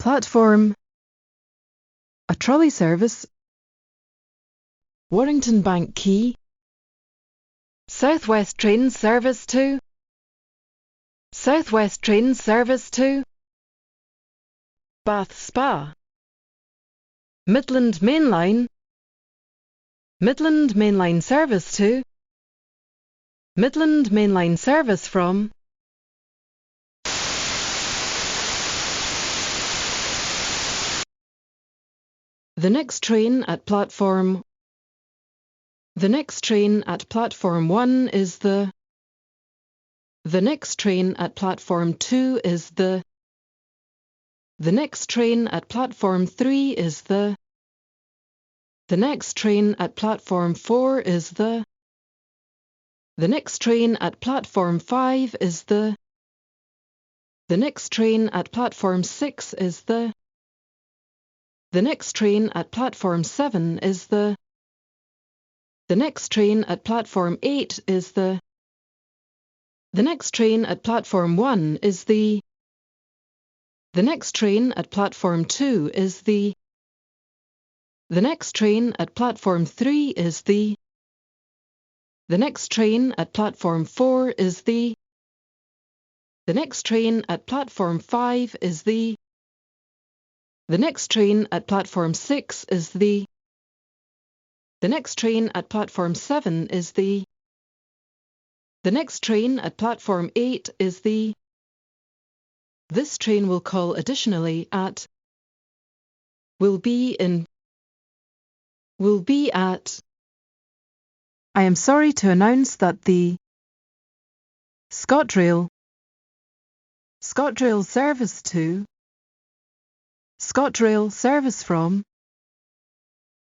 Platform. A trolley service. Warrington Bank Quay. Southwest train service to. Southwest train service to. Bath Spa. Midland Main Line. Midland Main Line service to. Midland Main Line service from. The next train at platform. The next train at platform 1 is the. The next train at platform 2 is the. The next train at platform 3 is the. The next train at platform 4 is the. The next train at platform 5 is the. The next train at platform 6 is the. The next train at platform 7 is the. The next train at platform 8 is the. The next train at platform 1 is the. The next train at platform 2 is the. The next train at platform 3 is the. The next train at platform 4 is the. The next train at platform 5 is the. The next train at platform 6 is the. The next train at platform 7 is the. The next train at platform 8 is the. This train will call additionally at. Will be in. Will be at. I am sorry to announce that the. ScotRail. ScotRail service to. ScotRail service from.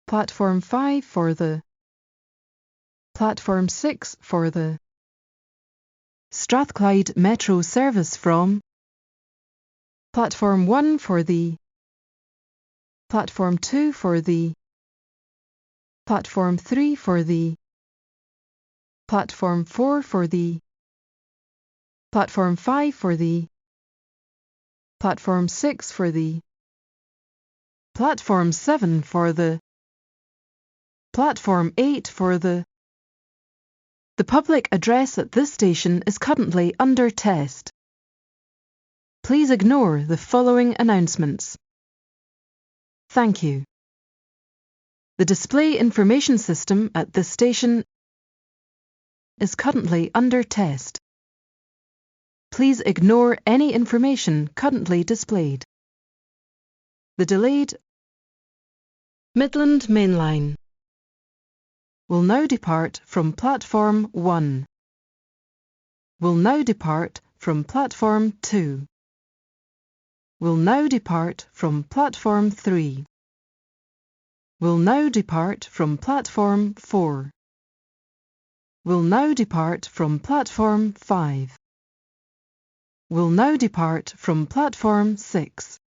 Platform 5 for the. Platform 6 for the. Strathclyde Metro service from. Platform 1 for the. Platform 2 for the. Platform 3 for the. Platform 4 for the. Platform 5 for the. Platform 6 for the. Platform 7 for the. Platform 8 for the. The public address at this station is currently under test. Please ignore the following announcements. Thank you. The display information system at this station is currently under test. Please ignore any information currently displayed. The delayed Midland Main Line will now depart from platform 1. Will now depart from platform 2. Will now depart from platform 3. Will now depart from platform 4. Will now depart from platform 5. Will now depart from platform 6.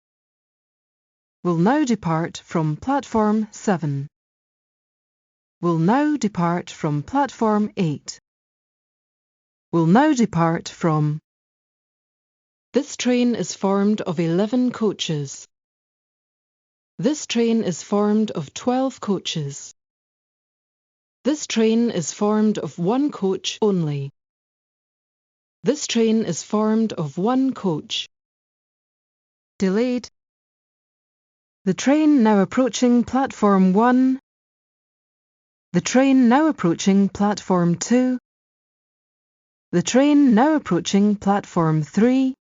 Will now depart from platform 7. Will now depart from platform 8. Will now depart from. This train is formed of 11 coaches. This train is formed of 12 coaches. This train is formed of 1 coach only. This train is formed of 1 coach. Delayed. The train now approaching platform 1. The train now approaching platform 2. The train now approaching platform 3.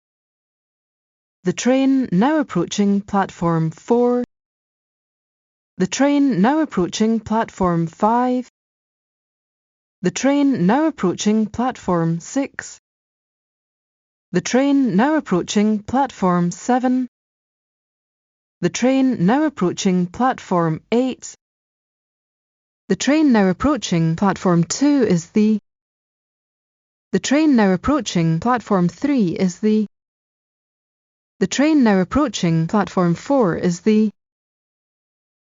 The train now approaching platform 4. The train now approaching platform 5. The train now approaching platform 6. The train now approaching platform 7. The train now approaching platform 8. The train now approaching platform 2 is the. The train now approaching platform 3 is the. The train now approaching platform 4 is the.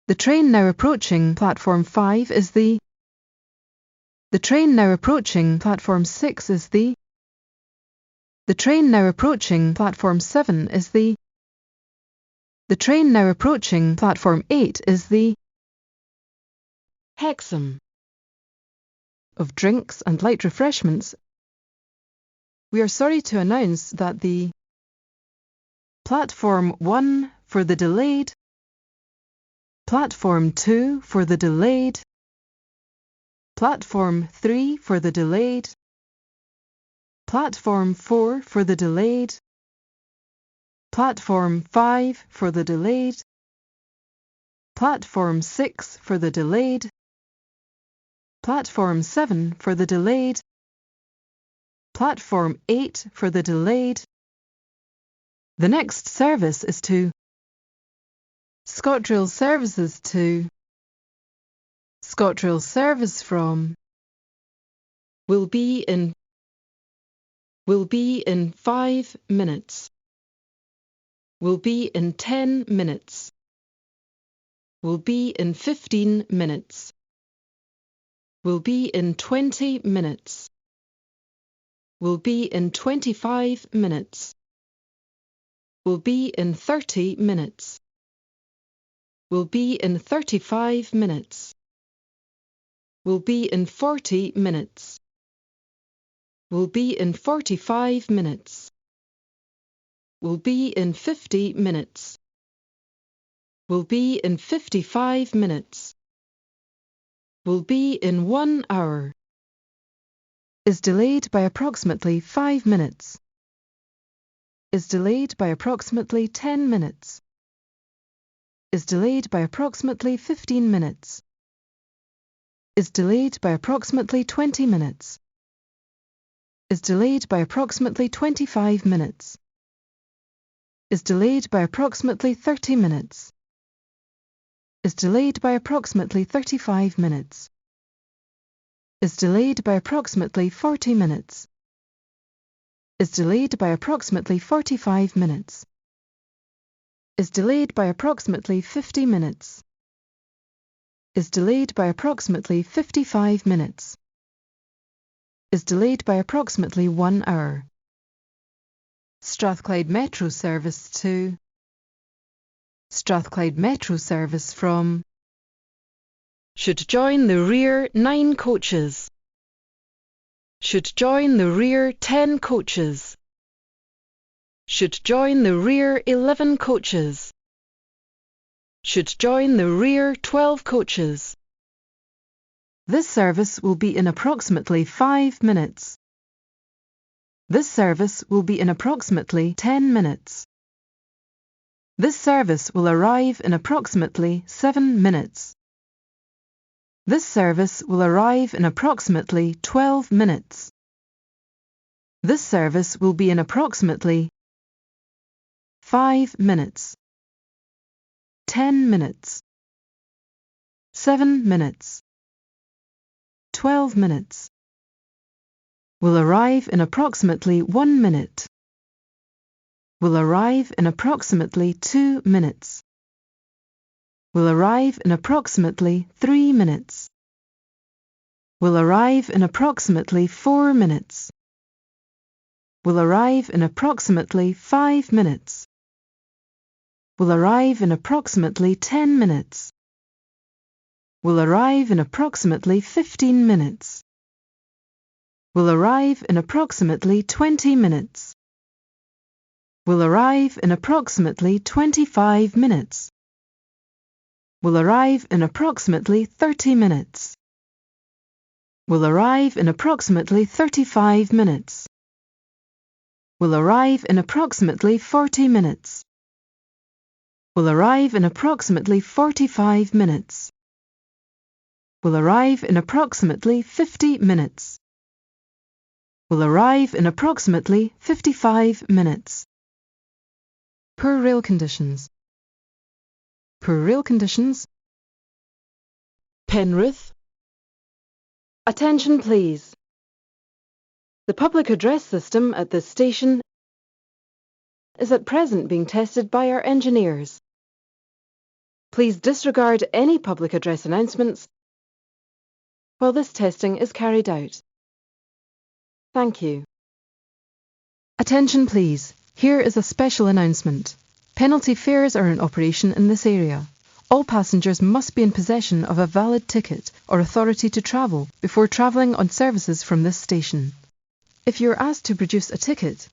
The train now approaching platform 5 is the. The train now approaching platform 6 is the. The train now approaching platform 7 is the. The train now approaching platform 8 is the Hexham of drinks and light refreshments. We are sorry to announce that the Platform 1 for the delayed, Platform 2 for the delayed, Platform 3 for the delayed, Platform 4 for the delayed, Platform 5 for the delayed, Platform 6 for the delayed, Platform 7 for the delayed, Platform 8 for the delayed. The next service is to ScotRail services to ScotRail service from will be in 5 minutes, will be in 10 minutes, will be in 15 minutes, will be in 20 minutes, will be in 25 minutes, will be in 30 minutes, will be in 35 minutes, will be in 40 minutes, will be in 45 minutes, will be in 50 minutes, will be in 55 minutes, will be in 1 hour, is delayed by approximately 5 minutes, is delayed by approximately 10 minutes, is delayed by approximately 15 minutes, is delayed by approximately 20 minutes, is delayed by approximately 25 minutes, is delayed by approximately 30 minutes, is delayed by approximately 35 minutes, is delayed by approximately 40 minutes, is delayed by approximately 45 minutes, is delayed by approximately 50 minutes, is delayed by approximately 55 minutes, is delayed by approximately 1 hour. Strathclyde Metro service to Strathclyde Metro service from should join the rear 9 coaches, should join the rear 10 coaches, should join the rear 11 coaches, should join the rear 12 coaches. This service will be in approximately 5 minutes. This service will be in approximately 10 minutes. This service will arrive in approximately 7 minutes. This service will arrive in approximately 12 minutes. This service will be in approximately 5 minutes, 10 minutes, 7 minutes, 12 minutes. Will arrive in approximately 1 minute. Will arrive in approximately 2 minutes. Will arrive in approximately 3 minutes. Will arrive in approximately 4 minutes. Will arrive in approximately 5 minutes. Will arrive in approximately 10 minutes. Will arrive in approximately 15 minutes. Will arrive in approximately 20 minutes. Will arrive in approximately 25 minutes. Will arrive in approximately 30 minutes. Will arrive in approximately 35 minutes. Will arrive in approximately 40 minutes. Will arrive in approximately 45 minutes. Will arrive in approximately 50 minutes. Will arrive in approximately 55 minutes. Poor rail conditions. Poor rail conditions. Penrith. Attention please. The public address system at this station is at present being tested by our engineers. Please disregard any public address announcements while this testing is carried out. Thank you. Attention please. Here is a special announcement. Penalty fares are in operation in this area. All passengers must be in possession of a valid ticket or authority to travel before travelling on services from this station. If you are asked to produce a ticket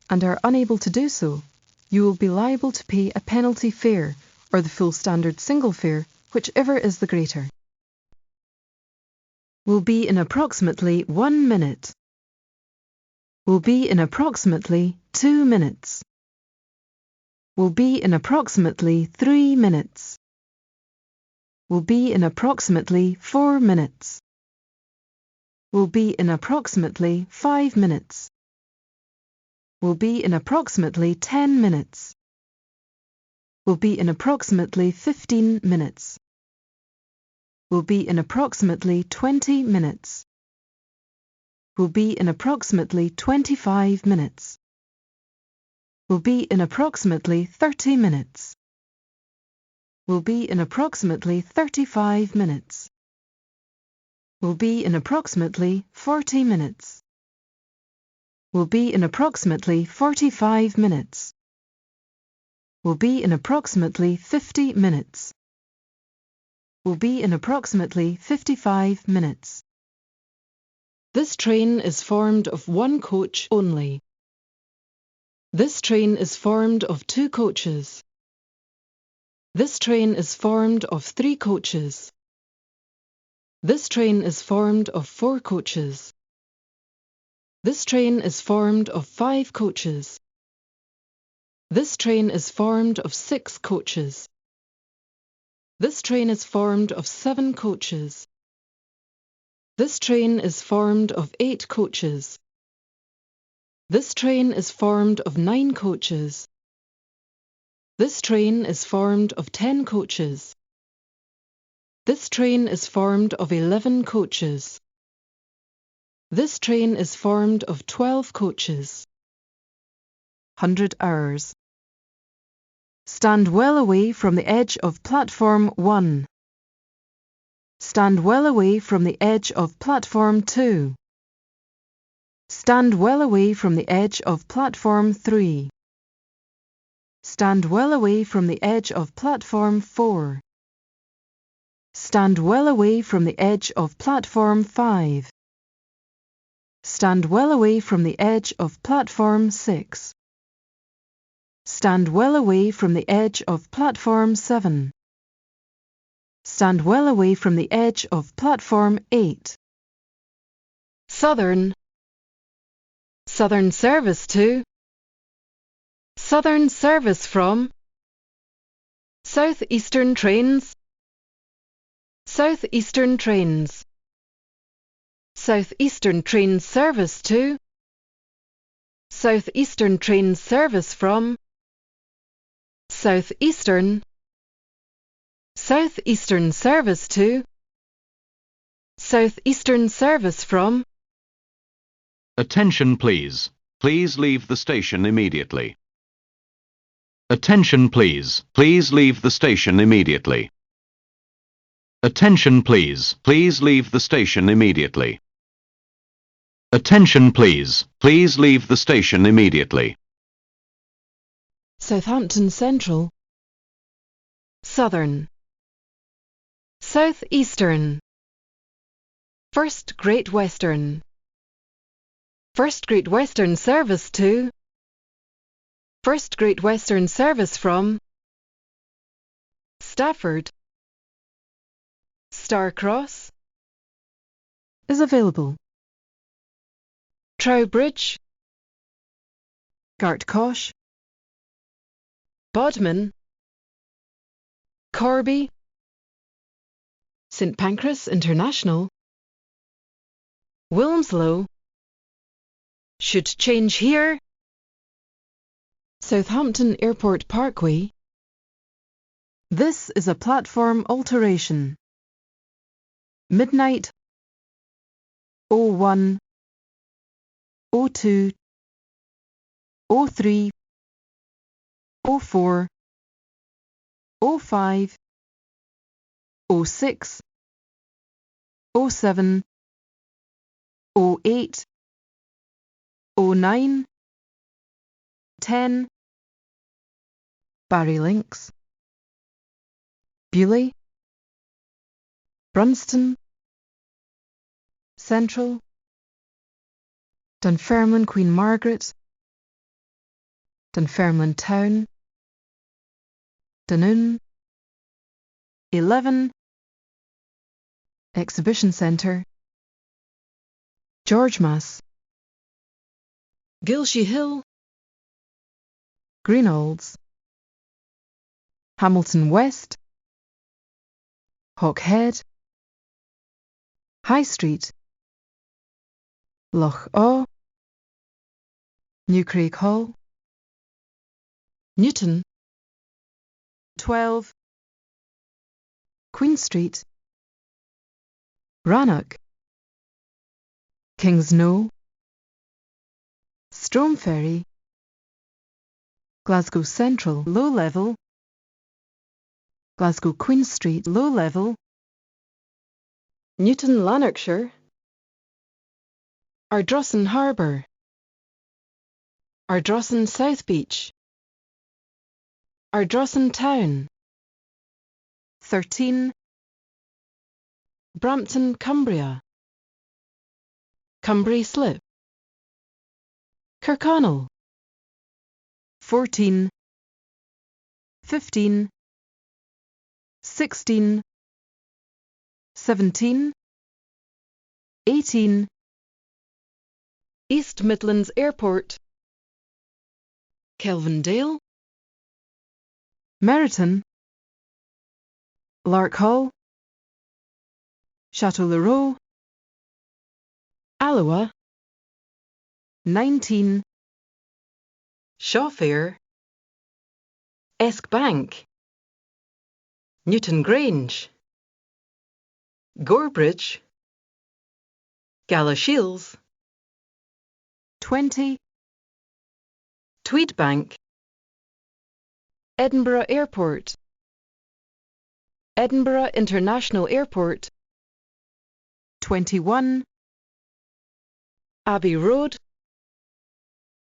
and are unable to do so, you will be liable to pay a penalty fare or the full standard single fare, whichever is the greater. Will be in approximately 1 minute. Will be in approximately 2 minutes. Will be in approximately 3 minutes. Will be in approximately 4 minutes. Will be in approximately 5 minutes. Will be in approximately 10 minutes. Will be in approximately 15 minutes. Will be in approximately 20 minutes. Will be in approximately 25 minutes. Will be in approximately 30 minutes. Will be in approximately 35 minutes. Will be in approximately 40 minutes. Will be in approximately 45 minutes. Will be in approximately 50 minutes. Will be in approximately 55 minutes. This train is formed of one coach only. This train is formed of 2 coaches. This train is formed of 3 coaches. This train is formed of 4 coaches. This train is formed of 5 coaches. This train is formed of 6 coaches. This train is formed of 7 coaches. This train is formed of 8 coaches. This train is formed of 9 coaches. This train is formed of 10 coaches. This train is formed of 11 coaches. This train is formed of 12 coaches. 100 hours. Stand well away from the edge of platform 1. Stand well away from the edge of platform 2. Stand well away from the edge of platform 3. Stand well away from the edge of platform 4. Stand well away from the edge of platform 5. Stand well away from the edge of platform 6. Stand well away from the edge of platform 7. Stand well away from the edge of platform 8. Southern. Southern service to. Southern service from. Southeastern trains. Southeastern trains. Southeastern train service to. Southeastern train service from. Southeastern. Southeastern service to. Southeastern service from. Attention please. Please leave the station immediately. Attention please. Please leave the station immediately. Attention please. Please leave the station immediately. Attention please. Please leave the station immediately. Southampton Central. Southern. Southeastern. First Great Western. First Great Western service to. First Great Western service from. Stafford. Starcross is available. Trowbridge. Gartcosh. Bodmin. Corby. St Pancras International. Wilmslow. Should change here. Southampton Airport Parkway. This is a platform alteration. Midnight. 01. 02. 03. 04. 05. 06. 07. 08. 09. 10. Barry Links, Beaulieu, Brunston, Central, Dunfermline Queen Margaret, Dunfermline Town, Dunoon, 11, Exhibition Centre, Georgemas, Gilshy Hill, Greenolds, Hamilton West, Hawkhead, High Street, Loch Awe, New Craig Hall, Newton, 12, Queen Street, Rannoch, Kingsknowe, Stromeferry, Glasgow Central Low Level, Glasgow Queen Street Low Level, Newton Lanarkshire, Ardrossan Harbour, Ardrossan South Beach, Ardrossan Town, 13, Brampton, Cumbria, Cumbria Slip, Kirkconnell, 14, 15, 16, 17, 18, East Midlands Airport, Kelvindale, Meriton, Larkhall, Château-le-Roux, Alloa, 19, Shawfair, Eskbank, Newton Grange, Gorebridge, Galashiels, 20, Tweedbank, Edinburgh Airport, Edinburgh International Airport, 21, Abbey Road,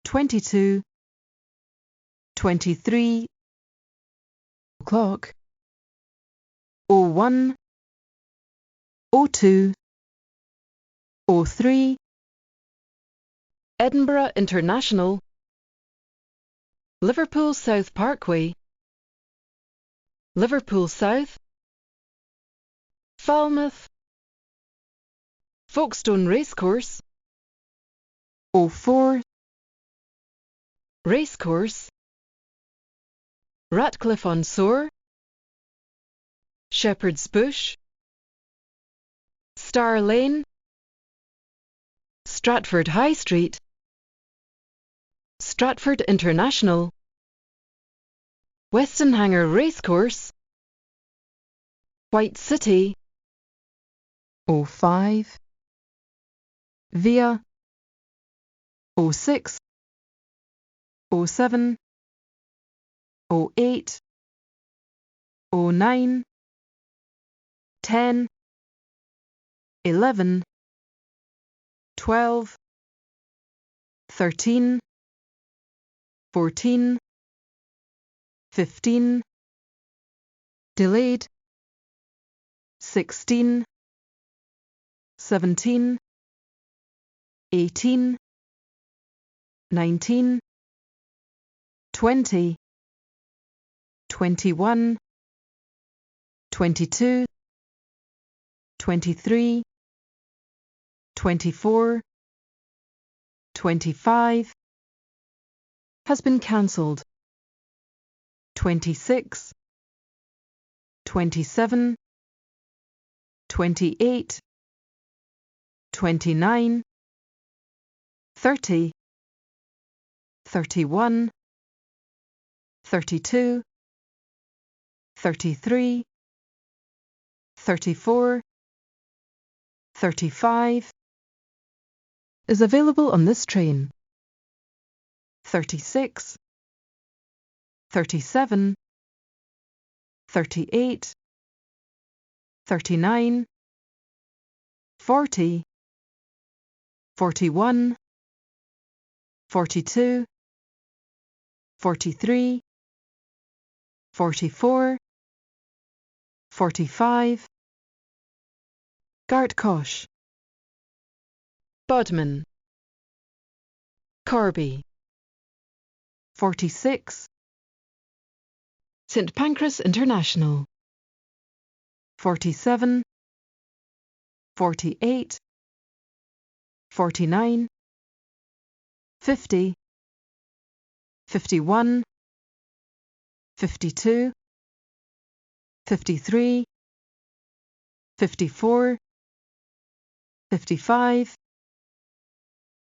22, 23, o'clock, 01, 02, 03, Edinburgh International, Liverpool South Parkway, Liverpool South, Falmouth, Folkestone Racecourse, 04, Racecourse, Ratcliffe-on-Soar, Shepherd's Bush, Star Lane, Stratford High Street, Stratford International, Westenhanger Racecourse, White City, 05, Via, 06, 07, 08, 09, 10, 11, 12, 13, 14, 15, delayed, 16, 17, 18, 19, 20, 21, 22, 23, 24, 25, has been cancelled. 26, 27, 28, 29, 30, 31, 32, 33, 34, 35 is available on this train. 36, 37, 38, 39, 40, 41, 42, 43, 44, 45, Gartcosh, Bodmin, Corby, 46, St Pancras International, 47, 48, 49, 50, 51, 52, 53, 54, 55,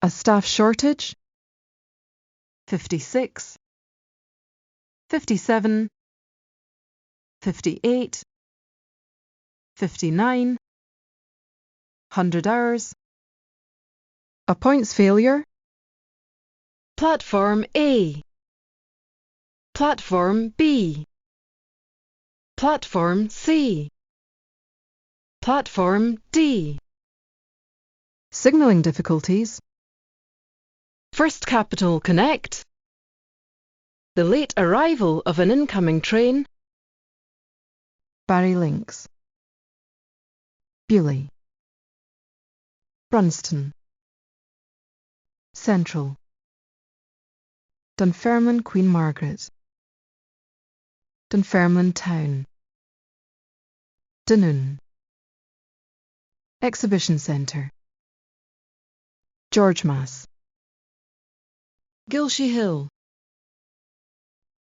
a staff shortage, 56, 57, 58, 59, 100 hours, a points failure, Platform A, Platform B, Platform C, Platform D. Signalling difficulties. First Capital Connect. The late arrival of an incoming train. Barry Links. Beaulieu. Brunston. Central. Dunfermline Queen Margaret. Dunfermline Town. Dunoon. Exhibition Centre. Georgemas. Gilshy Hill.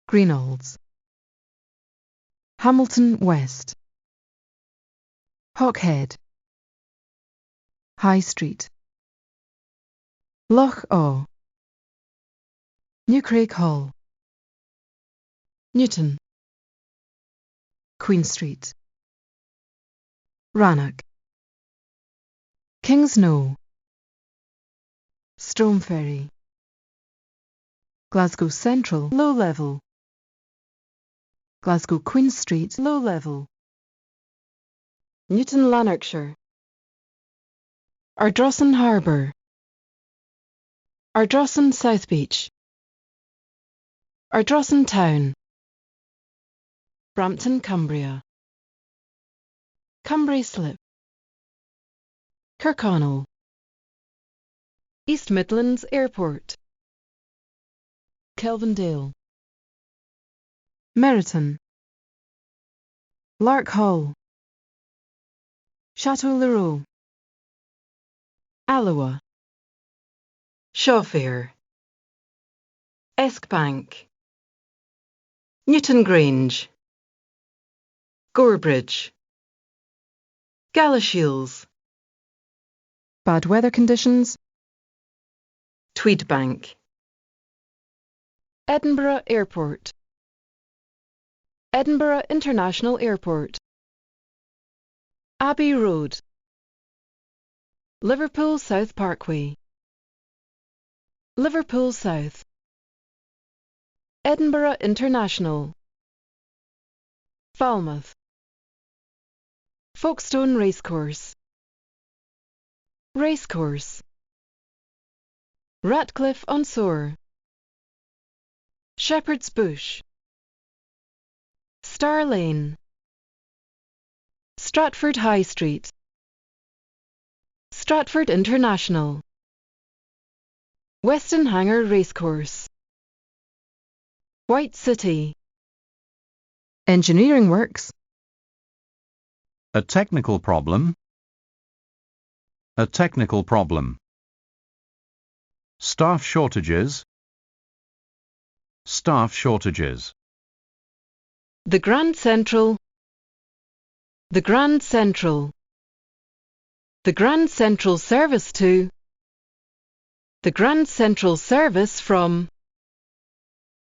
Greenolds. Hamilton West. Hawkhead. High Street. Loch Awe. New Craig Hall. Newton. Queen Street. Rannoch. Kingsnoe. Stromeferry. Glasgow Central, low level. Glasgow Queen Street, low level. Newton Lanarkshire. Ardrossan Harbour. Ardrossan South Beach. Ardrossan Town. Brampton, Cumbria. Cumbria Slip. Kirkconnell. East Midlands Airport. Kelvindale. Meriton. Lark Hall. Chateau Leroux. Alloa. Shawfair. Eskbank. Newton Grange. Gorebridge. Galashiels. Bad weather conditions. Tweedbank. Edinburgh Airport. Edinburgh International Airport. Abbey Road. Liverpool South Parkway. Liverpool South. Edinburgh International. Falmouth. Folkestone Racecourse. Racecourse. Ratcliffe-on-Soar. Shepherd's Bush. Star Lane. Stratford High Street. Stratford International. Weston Hanger Racecourse. White City. Engineering works. A technical problem. A technical problem. Staff shortages. Staff shortages. The Grand Central. The Grand Central. The Grand Central service to. The Grand Central service from.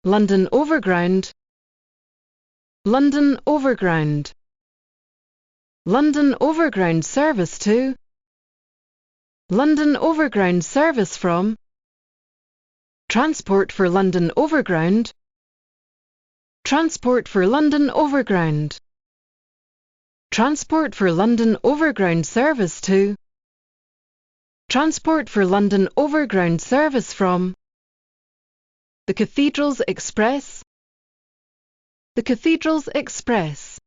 London Overground. London Overground. London Overground service to. London Overground service from. Transport for London Overground. Transport for London Overground. Transport for London Overground service to. Transport for London Overground service from. The Cathedrals Express. The Cathedrals Express.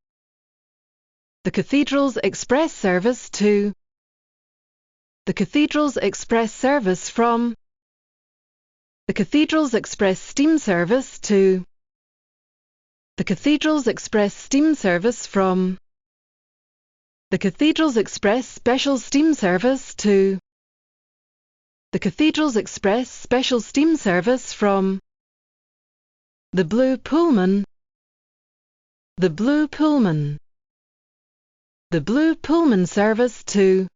The Cathedrals Express service to. The Cathedrals Express service from. The Cathedrals Express steam service to. The Cathedrals Express steam service from. The Cathedrals Express special steam service to. The Cathedrals Express special steam service from. The Blue Pullman. The Blue Pullman. The Blue Pullman service to.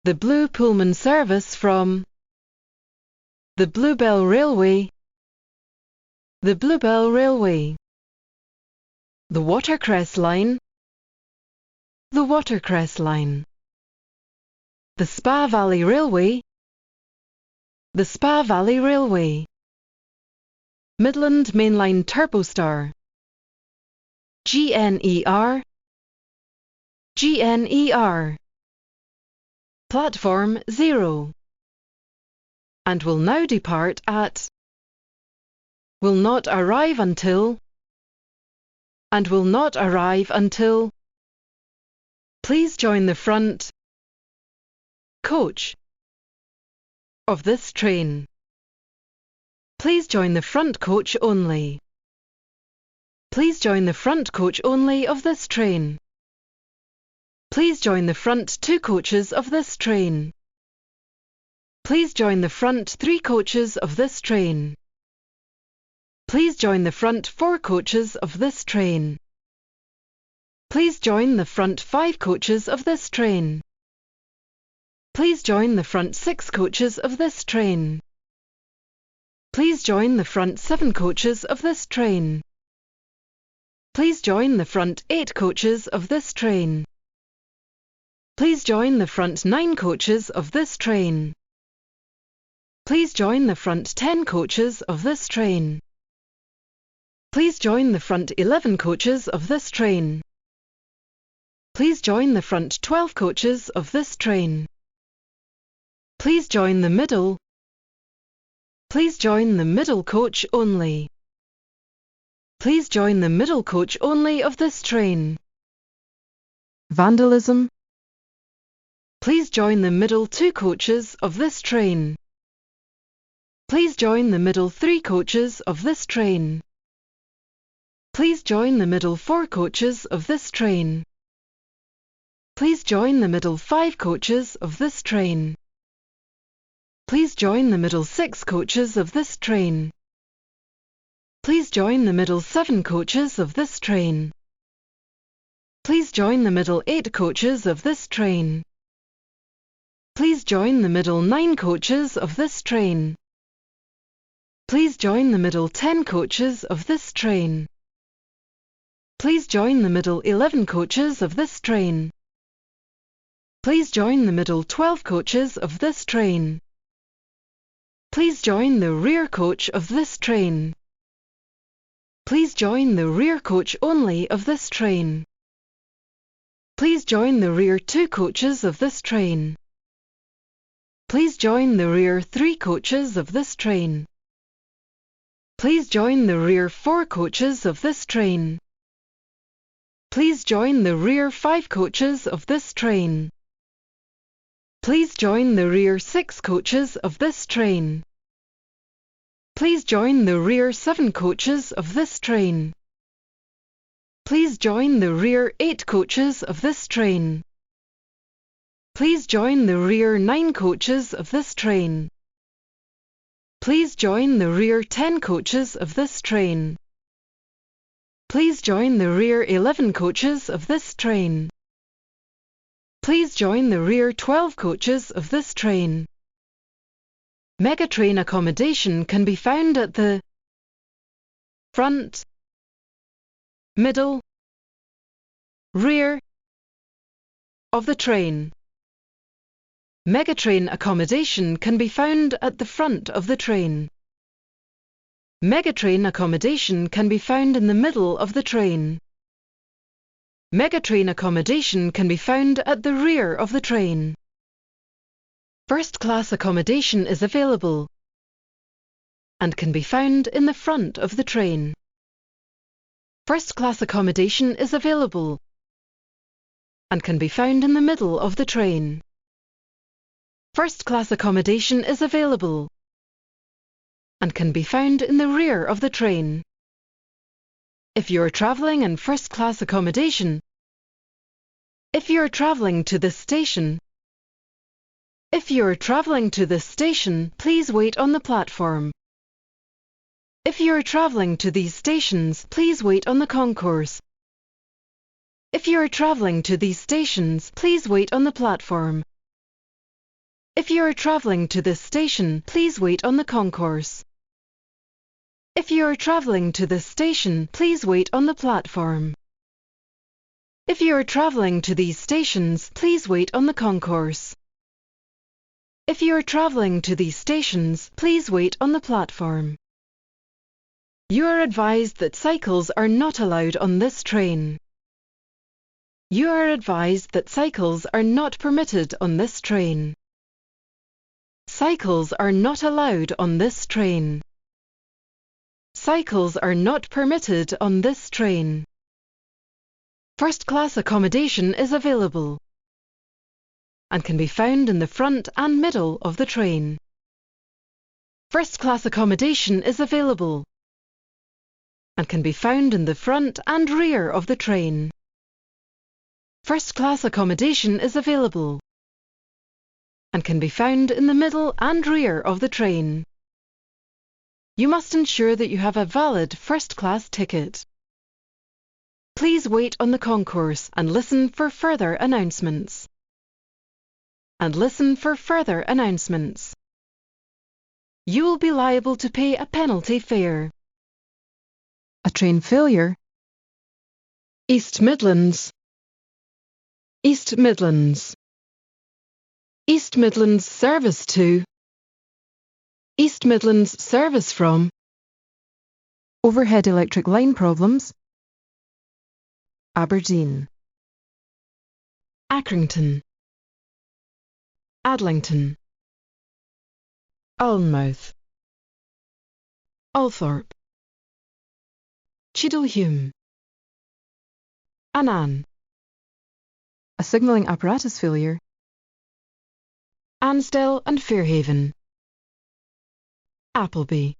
The Blue Pullman service from. The Bluebell Railway. The Bluebell Railway. The Watercress Line. The Watercress Line. The Spa Valley Railway. The Spa Valley Railway. Midland Mainline Turbostar. GNER. GNER. Platform 0. And will now depart at. Will not arrive until. And will not arrive until. Please join the front coach of this train. Please join the front coach only. Please join the front coach only of this train. Please join the front 2 coaches of this train. Please join the front 3 coaches of this train. Please join the front 4 coaches of this train. Please join the front 5 coaches of this train. Please join the front 6 coaches of this train. Please join the front 7 coaches of this train. Please join the front 8 coaches of this train. Please join the front 9 coaches of this train. Please join the front 10 coaches of this train. Please join the front 11 coaches of this train. Please join the front 12 coaches of this train. Please join the middle. Please join the middle coach only. Please join the middle coach only of this train. Vandalism. Please join the middle 2 coaches of this train. Please join the middle 3 coaches of this train. Please join the middle 4 coaches of this train. Please join the middle 5 coaches of this train. Please join the middle 6 coaches of this train. Please join the middle 7 coaches of this train. Please join the middle 8 coaches of this train. Please join the middle 9 coaches of this train. Please join the middle 10 coaches of this train. Please join the middle 11 coaches of this train. Please join the middle 12 coaches of this train. Please join the rear coach of this train. Please join the rear coach only of this train. Please join the rear 2 coaches of this train. Please join the rear 3 coaches of this train. Please join the rear 4 coaches of this train. Please join the rear 5 coaches of this train. Please join the rear 6 coaches of this train. Please join the rear 7 coaches of this train. Please join the rear 8 coaches of this train. Please join the rear 9 coaches of this train. Please join the rear 10 coaches of this train. Please join the rear 11 coaches of this train. Please join the rear 12 coaches of this train. Megatrain accommodation can be found at the front, middle, rear of the train. Megatrain accommodation can be found at the front of the train. Megatrain accommodation can be found in the middle of the train. Megatrain accommodation can be found at the rear of the train. First-class accommodation is available and can be found in the front of the train. First-class accommodation is available and can be found in the middle of the train. First-class accommodation is available and can be found in the rear of the train. If you are travelling in first-class accommodation, if you are travelling to this station, if you are travelling to this station, please wait on the platform. If you are travelling to these stations, please wait on the concourse. If you are travelling to these stations, please wait on the platform. If you are travelling to this station, please wait on the concourse. If you are travelling to this station, please wait on the platform. If you are travelling to these stations, please wait on the concourse. If you are travelling to these stations, please wait on the platform. You are advised that cycles are not allowed on this train. You are advised that cycles are not permitted on this train. Cycles are not allowed on this train. Cycles are not permitted on this train. First-class accommodation is available and can be found in the front and middle of the train. First-class accommodation is available and can be found in the front and rear of the train. First-class accommodation is available and can be found in the middle and rear of the train. You must ensure that you have a valid first-class ticket. Please wait on the concourse and listen for further announcements. You will be liable to pay a penalty fare. A train failure. East Midlands. East Midlands. East Midlands service to. East Midlands service from. Overhead electric line problems. Aberdeen. Accrington. Adlington. Alnmouth. Althorpe. Cheadlehume. Annan. A signalling apparatus failure. Ansdell and Fairhaven. Appleby.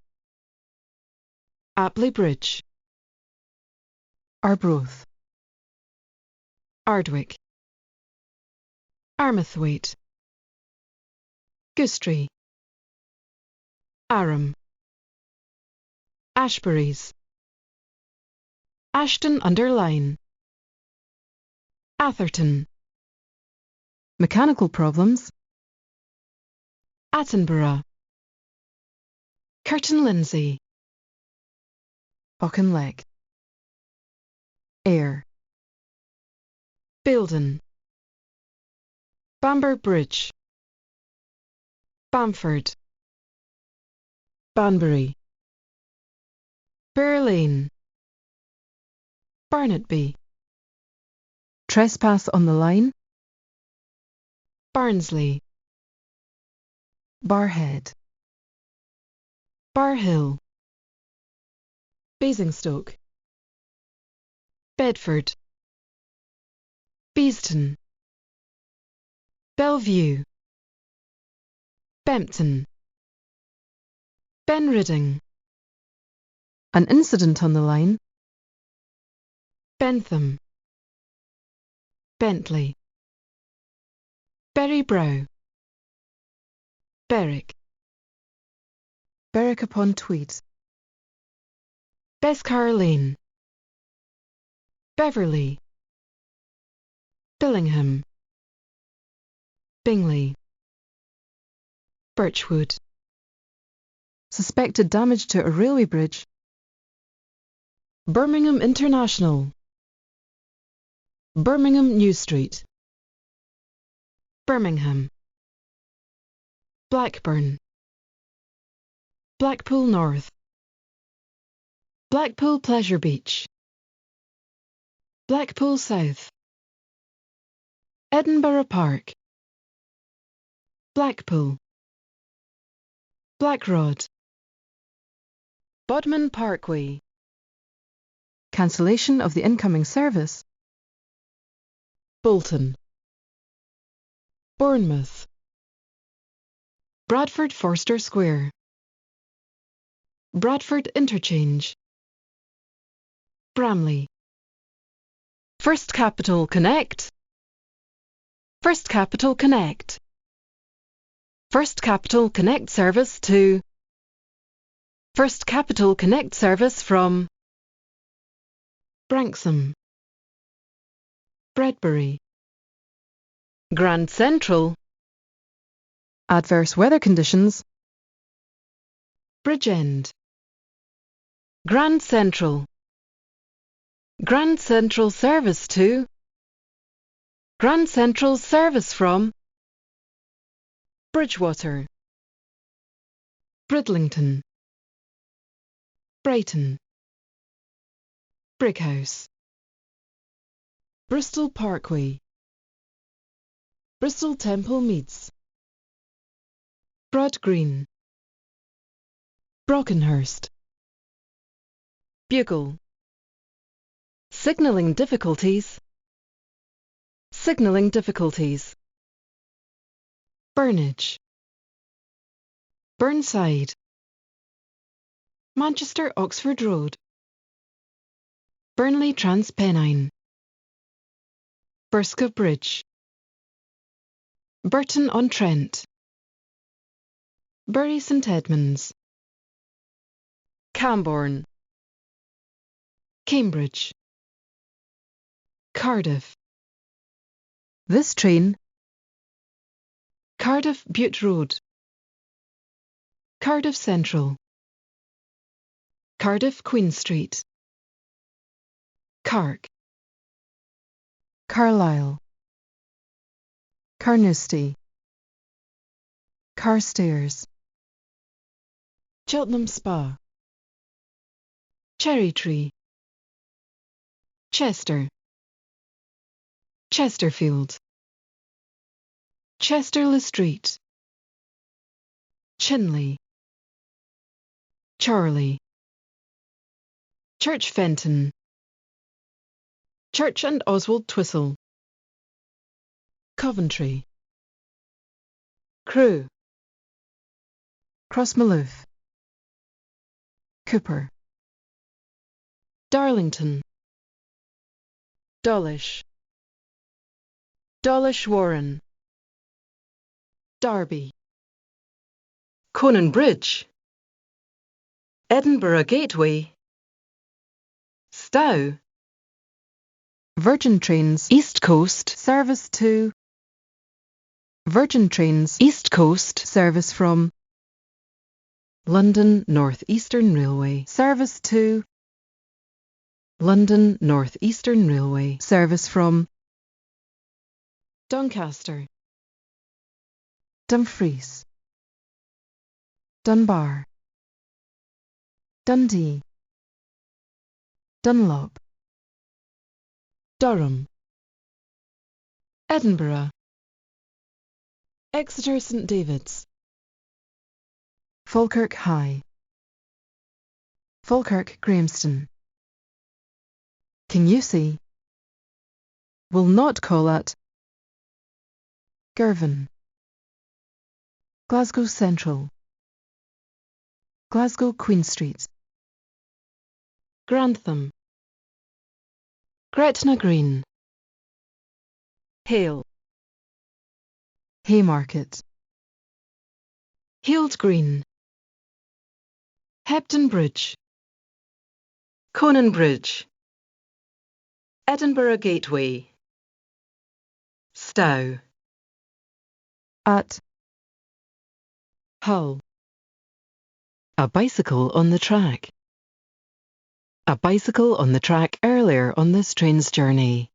Apley Bridge. Arbroath. Ardwick. Armathwaite. Goostrey. Aram. Ashburys. Ashton-under-Lyne. Atherton. Mechanical problems. Attenborough. Curtin-Lindsey. Auchinleck. Ayr. Builden. Bamber Bridge. Bamford. Banbury. Bear Lane. Barnetby. Trespass on the line. Barnsley. Barhead. Barhill. Basingstoke. Bedford. Beeston. Bellevue. Bempton. Benridding. An incident on the line. Bentham. Bentley. Berrybrow. Berwick. Berwick-upon-Tweed. Bescar Lane. Beverley. Billingham. Bingley. Birchwood. Suspected damage to a railway bridge. Birmingham International. Birmingham New Street. Birmingham. Blackburn. Blackpool North. Blackpool Pleasure Beach. Blackpool South. Edinburgh Park. Blackpool. Blackrod. Bodmin Parkway. Cancellation of the incoming service. Bolton. Bournemouth. Bradford Forster Square. Bradford Interchange. Bramley. First Capital Connect. First Capital Connect. First Capital Connect service to. First Capital Connect service from. Branksome. Bredbury. Grand Central. Adverse weather conditions. Bridgend. Grand Central. Grand Central service to. Grand Central service from. Bridgewater. Bridlington. Brighton. Brickhouse. Bristol Parkway. Bristol Temple Meads. Broad Green. Brockenhurst. Bugle. Signalling difficulties. Signalling difficulties. Burnage. Burnside. Manchester Oxford Road. Burnley Transpennine. Burska Bridge. Burton-on-Trent. Bury St Edmunds. Camborne. Cambridge. Cardiff. This train. Cardiff Bute Road. Cardiff Central. Cardiff Queen Street. Cark. Carlisle. Carnoustie. Carstairs. Cheltenham Spa. Cherry Tree. Chester. Chesterfield. Chester-le Street. Chinley. Charley. Church Fenton. Church and Oswald Twistle. Coventry. Crewe. Crossmaloof. Cooper. Darlington. Dawlish. Dawlish Warren. Derby. Conan Bridge. Edinburgh Gateway. Stow. Virgin Trains East Coast service to. Virgin Trains East Coast service from. London North Eastern Railway service to. London North Eastern Railway service from. Doncaster. Dumfries. Dunbar. Dundee. Dunlop. Durham. Edinburgh. Exeter St David's. Falkirk High. Falkirk Grahamston. Kingussie. Will not call at. Girvan. Glasgow Central. Glasgow Queen Street. Grantham. Gretna Green. Hale. Haymarket. Hield Green. Hebden Bridge. Conan Bridge. Edinburgh Gateway. Stow. At. Hull. A bicycle on the track. A bicycle on the track earlier on this train's journey.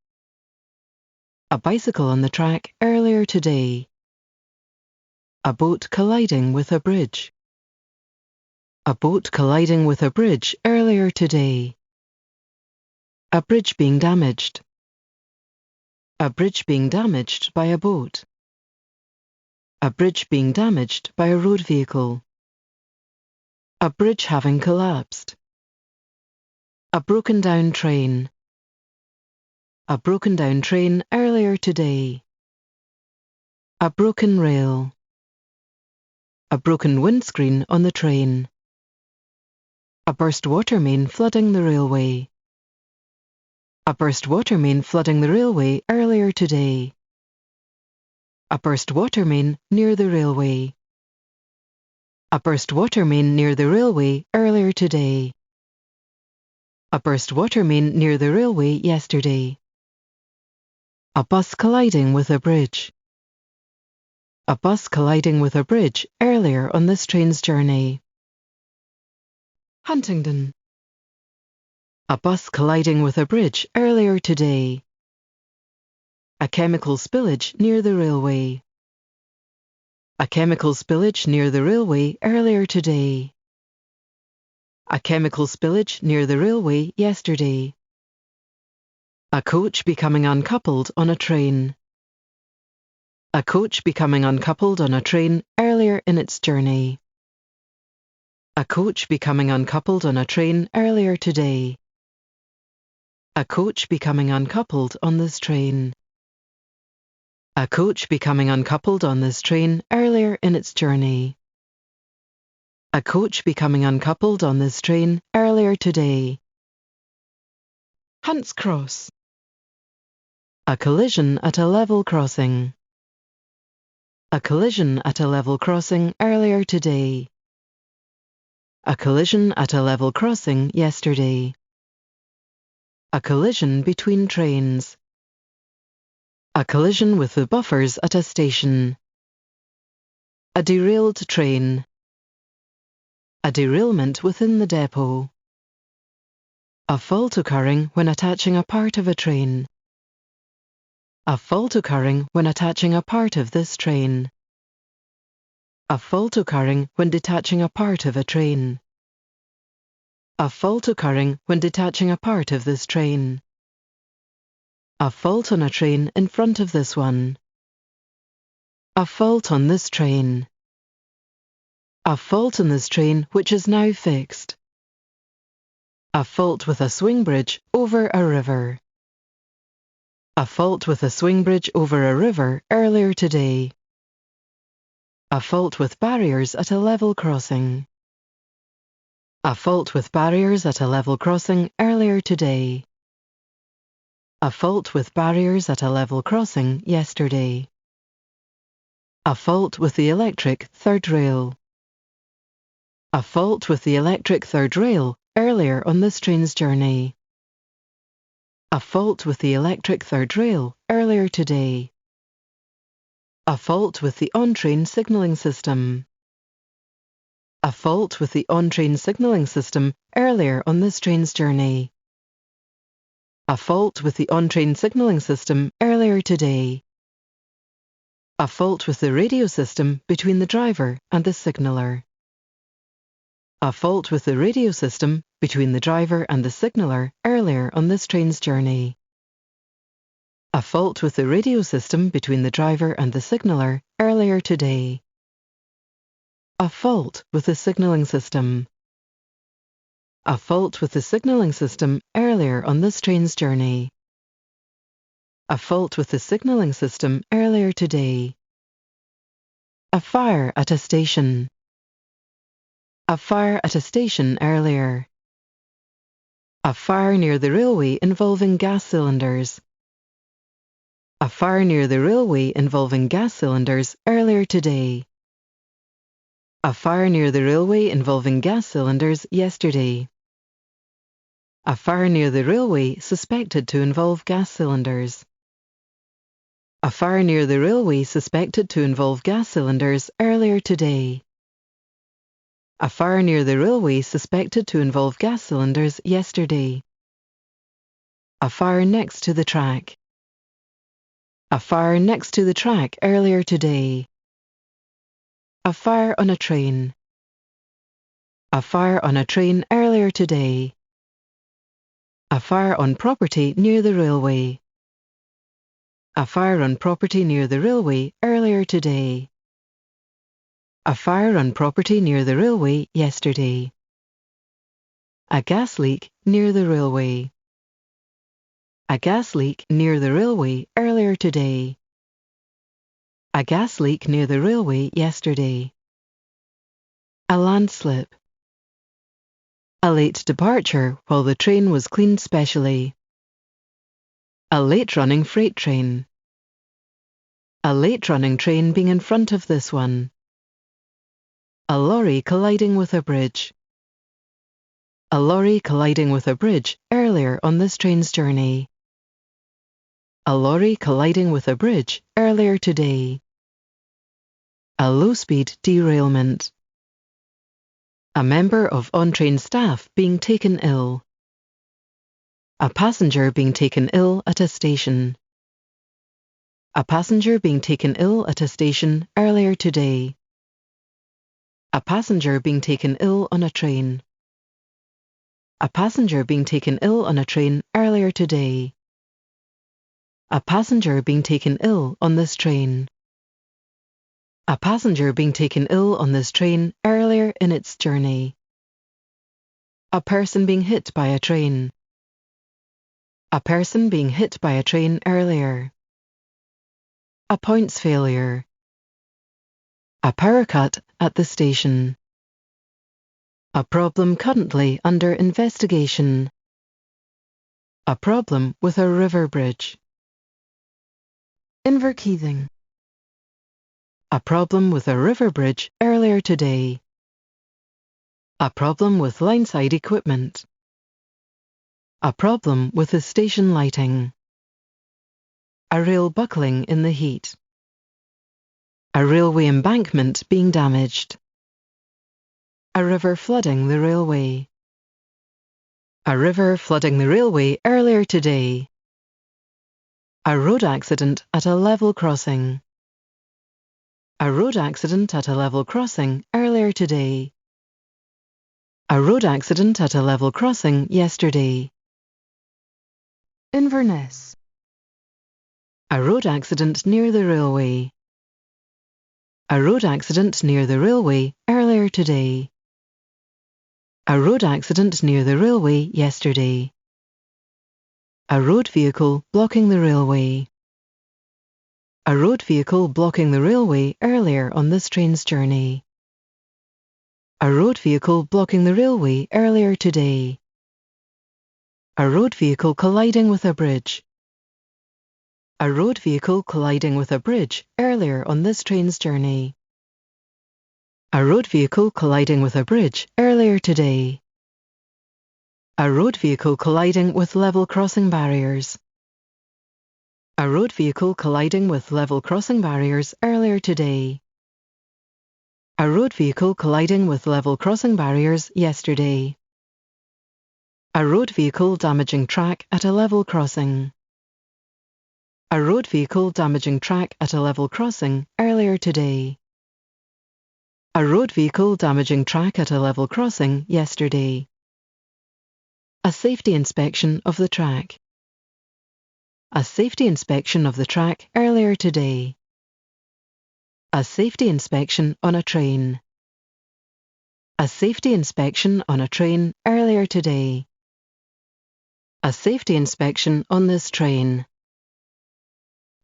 A bicycle on the track earlier today. A boat colliding with a bridge. A boat colliding with a bridge earlier today. A bridge being damaged. A bridge being damaged by a boat. A bridge being damaged by a road vehicle. A bridge having collapsed. A broken down train. A broken down train earlier today. A broken rail. A broken windscreen on the train. A burst water main flooding the railway. A burst water main flooding the railway earlier today. A burst water main near the railway. A burst water main near the railway earlier today. A burst water main near the railway yesterday. A bus colliding with a bridge. A bus colliding with a bridge earlier on this train's journey. Huntingdon. A bus colliding with a bridge earlier today. A chemical spillage near the railway. A chemical spillage near the railway earlier today. A chemical spillage near the railway yesterday. A coach becoming uncoupled on a train. A coach becoming uncoupled on a train earlier in its journey. A coach becoming uncoupled on a train earlier today. A coach becoming uncoupled on this train. A coach becoming uncoupled on this train earlier in its journey. A coach becoming uncoupled on this train earlier today. Hunt's Cross. A collision at a level crossing. A collision at a level crossing earlier today. A collision at a level crossing yesterday. A collision between trains. A collision with the buffers at a station. A derailed train. A derailment within the depot. A fault occurring when attaching a part of a train. A fault occurring when attaching a part of this train. A fault occurring when detaching a part of a train. A fault occurring when detaching a part of this train. A fault on a train in front of this one. A fault on this train. A fault on this train which is now fixed. A fault with a swing bridge over a river. A fault with a swing bridge over a river earlier today. A fault with barriers at a level crossing. A fault with barriers at a level crossing earlier today. A fault with barriers at a level crossing yesterday. A fault with the electric third rail. A fault with the electric third rail earlier on this train's journey. A fault with the electric third rail earlier today. A fault with the on-train signalling system. A fault with the on-train signalling system earlier on this train's journey. A fault with the on-train signalling system earlier today. A fault with the radio system between the driver and the signaller. A fault with the radio system between the driver and the signaller earlier on this train's journey. A fault with the radio system between the driver and the signaller earlier today. A fault with the signalling system. A fault with the signalling system earlier on this train's journey. A fault with the signalling system earlier today. A fire at a station. A fire at a station earlier. A fire near the railway involving gas cylinders. A fire near the railway involving gas cylinders earlier today. A fire near the railway involving gas cylinders yesterday. A fire near the railway suspected to involve gas cylinders. A fire near the railway suspected to involve gas cylinders earlier today. A fire near the railway suspected to involve gas cylinders yesterday. A fire next to the track. A fire next to the track earlier today. A fire on a train. A fire on a train earlier today. A fire on property near the railway. A fire on property near the railway earlier today. A fire on property near the railway yesterday. A gas leak near the railway. A gas leak near the railway earlier today. A gas leak near the railway yesterday. A landslip. A late departure while the train was cleaned specially. A late-running freight train. A late-running train being in front of this one. A lorry colliding with a bridge. A lorry colliding with a bridge earlier on this train's journey. A lorry colliding with a bridge earlier today. A low-speed derailment. A member of on-train staff being taken ill. A passenger being taken ill at a station. A passenger being taken ill at a station earlier today. A passenger being taken ill on a train. A passenger being taken ill on a train earlier today. A passenger being taken ill on this train. A passenger being taken ill on this train earlier in its journey. A person being hit by a train. A person being hit by a train earlier. A points failure. A power cut at the station. A problem currently under investigation. A problem with a river bridge. Inverkeithing. A problem with a river bridge earlier today. A problem with lineside equipment. A problem with the station lighting. A rail buckling in the heat. A railway embankment being damaged. A river flooding the railway. A river flooding the railway earlier today. A road accident at a level crossing. A road accident at a level crossing earlier today. A road accident at a level crossing yesterday. Inverness. A road accident near the railway. A road accident near the railway earlier today. A road accident near the railway yesterday. A road vehicle blocking the railway. A road vehicle blocking the railway earlier on this train's journey. A road vehicle blocking the railway earlier today. A road vehicle colliding with a bridge. A road vehicle colliding with a bridge earlier on this train's journey. A road vehicle colliding with a bridge earlier today. A road vehicle colliding with level crossing barriers. A road vehicle colliding with level crossing barriers earlier today. A road vehicle colliding with level crossing barriers yesterday. A road vehicle damaging track at a level crossing. A road vehicle damaging track at a level crossing earlier today. A road vehicle damaging track at a level crossing yesterday. A safety inspection of the track. A safety inspection of the track earlier today. A safety inspection on a train. A safety inspection on a train earlier today. A safety inspection on this train.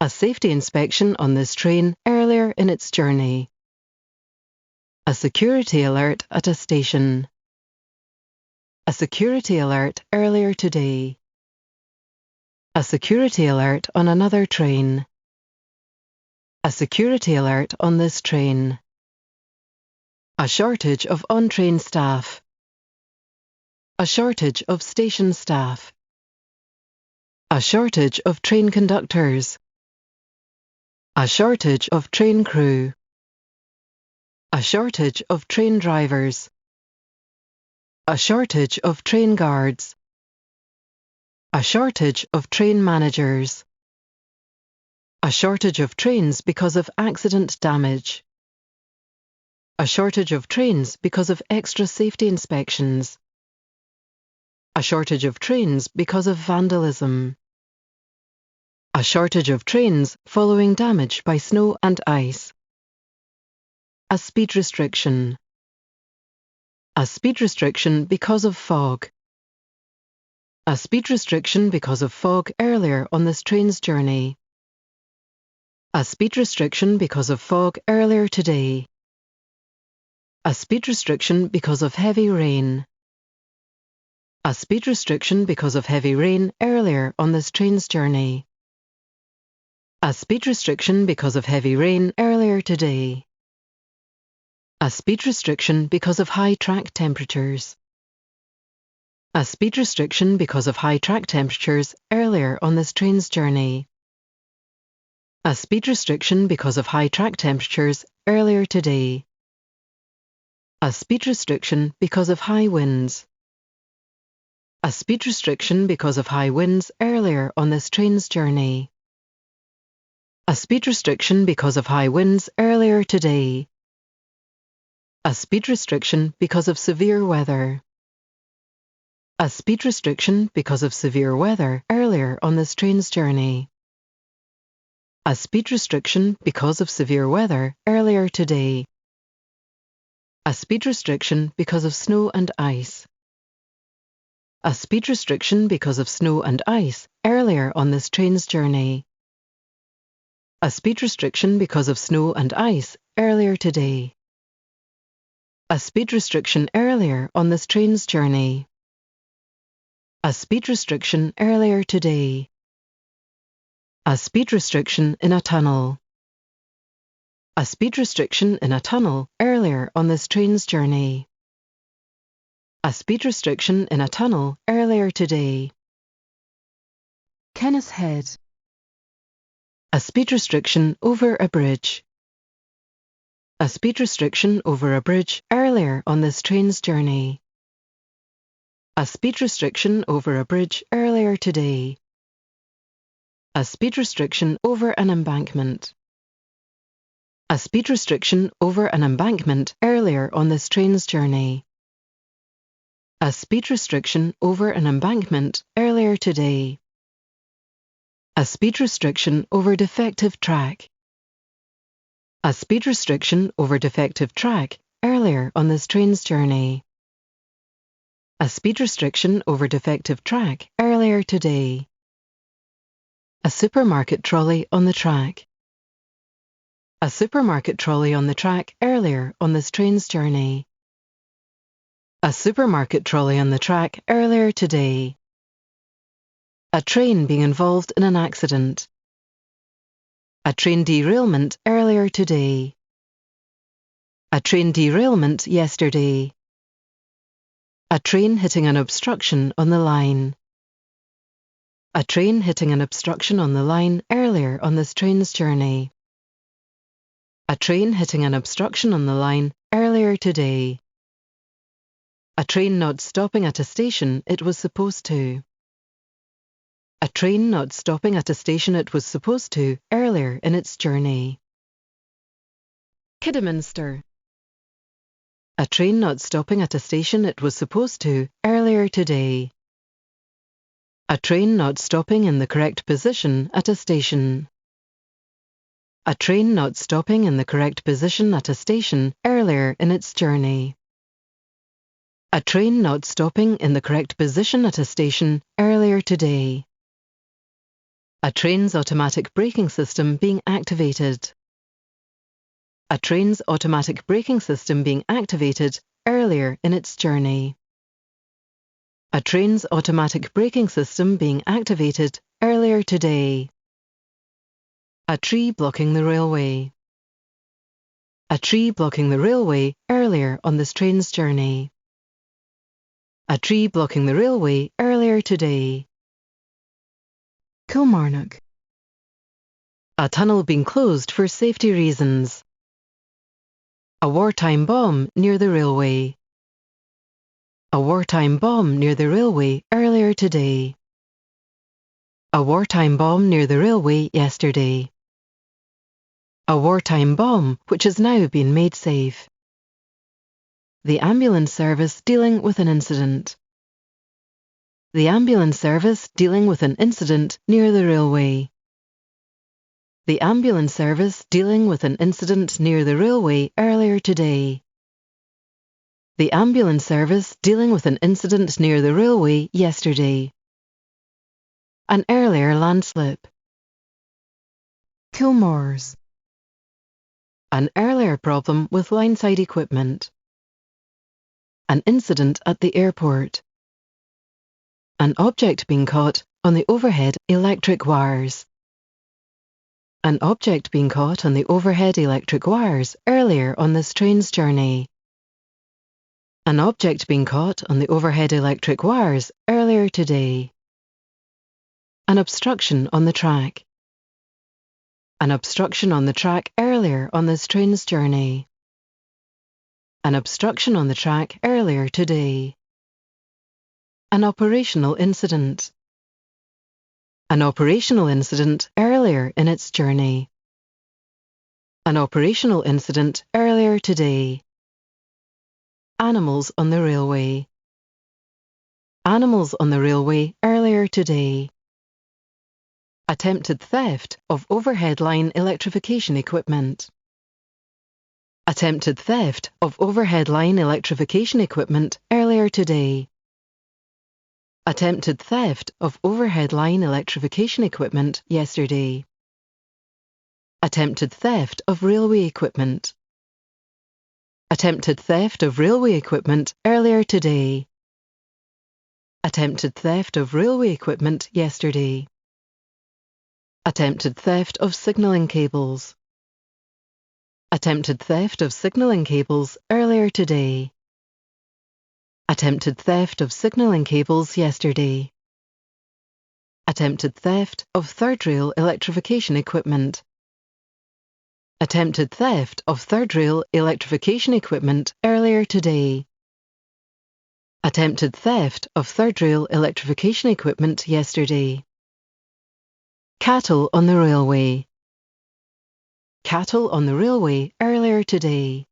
A safety inspection on this train earlier in its journey. A security alert at a station. A security alert earlier today. A security alert on another train. A security alert on this train. A shortage of on-train staff. A shortage of station staff. A shortage of train conductors. A shortage of train crew. A shortage of train drivers. A shortage of train guards. A shortage of train managers. A shortage of trains because of accident damage. A shortage of trains because of extra safety inspections. A shortage of trains because of vandalism. A shortage of trains following damage by snow and ice. A speed restriction. A speed restriction because of fog. A speed restriction because of fog earlier on this train's journey. A speed restriction because of fog earlier today. A speed restriction because of heavy rain. A speed restriction because of heavy rain earlier on this train's journey. A speed restriction because of heavy rain earlier today. A speed restriction because of high track temperatures. A speed restriction because of high track temperatures earlier on this train's journey. A speed restriction because of high track temperatures earlier today. A speed restriction because of high winds. A speed restriction because of high winds earlier on this train's journey. A speed restriction because of high winds earlier today. A speed restriction because of severe weather. A speed restriction because of severe weather earlier on this train's journey. A speed restriction because of severe weather earlier today. A speed restriction because of snow and ice. A speed restriction because of snow and ice earlier on this train's journey. A speed restriction because of snow and ice earlier today. A speed restriction earlier on this train's journey. A speed restriction earlier today. A speed restriction in a tunnel. A speed restriction in a tunnel earlier on this train's journey. A speed restriction in a tunnel earlier today. Kenneth Head. A speed restriction over a bridge. A speed restriction over a bridge earlier on this train's journey. A speed restriction over a bridge earlier today. A speed restriction over an embankment. A speed restriction over an embankment earlier on this train's journey. A speed restriction over an embankment earlier today. A speed restriction over defective track. A speed restriction over defective track earlier on this train's journey. A speed restriction over defective track earlier today. A supermarket trolley on the track. A supermarket trolley on the track earlier on this train's journey. A supermarket trolley on the track earlier today. A train being involved in an accident. A train derailment earlier today. A train derailment yesterday. A train hitting an obstruction on the line. A train hitting an obstruction on the line earlier on this train's journey. A train hitting an obstruction on the line earlier today. A train not stopping at a station it was supposed to. A train not stopping at a station it was supposed to earlier in its journey. Kidderminster. A train not stopping at a station it was supposed to earlier today. A train not stopping in the correct position at a station. A train not stopping in the correct position at a station earlier in its journey. A train not stopping in the correct position at a station earlier today. A train's automatic braking system being activated. A train's automatic braking system being activated earlier in its journey. A train's automatic braking system being activated earlier today. A tree blocking the railway. A tree blocking the railway earlier on this train's journey. A tree blocking the railway earlier today. Kilmarnock. A tunnel being closed for safety reasons. A wartime bomb near the railway. A wartime bomb near the railway earlier today. A wartime bomb near the railway yesterday. A wartime bomb which has now been made safe. The ambulance service dealing with an incident. The ambulance service dealing with an incident near the railway. The ambulance service dealing with an incident near the railway earlier today. The ambulance service dealing with an incident near the railway yesterday. an earlier landslip. Kilmore's, an earlier problem with lineside equipment. An incident at the airport. An object being caught on the overhead electric wires. An object being caught on the overhead electric wires earlier on this train's journey. An object being caught on the overhead electric wires earlier today. An obstruction on the track. An obstruction on the track earlier on this train's journey. An obstruction on the track earlier today. An operational incident. An operational incident earlier in its journey. An operational incident earlier today. Animals on the railway. Animals on the railway earlier today. Attempted theft of overhead line electrification equipment. Attempted theft of overhead line electrification equipment earlier today. Attempted theft of overhead line electrification equipment yesterday. Attempted theft of railway equipment. Attempted theft of railway equipment earlier today. Attempted theft of railway equipment yesterday. Attempted theft of signalling cables. Attempted theft of signalling cables earlier today. Attempted theft of signalling cables yesterday. Attempted theft of third rail electrification equipment. Attempted theft of third rail electrification equipment earlier today. Attempted theft of third rail electrification equipment yesterday. Cattle on the railway. Cattle on the railway earlier today.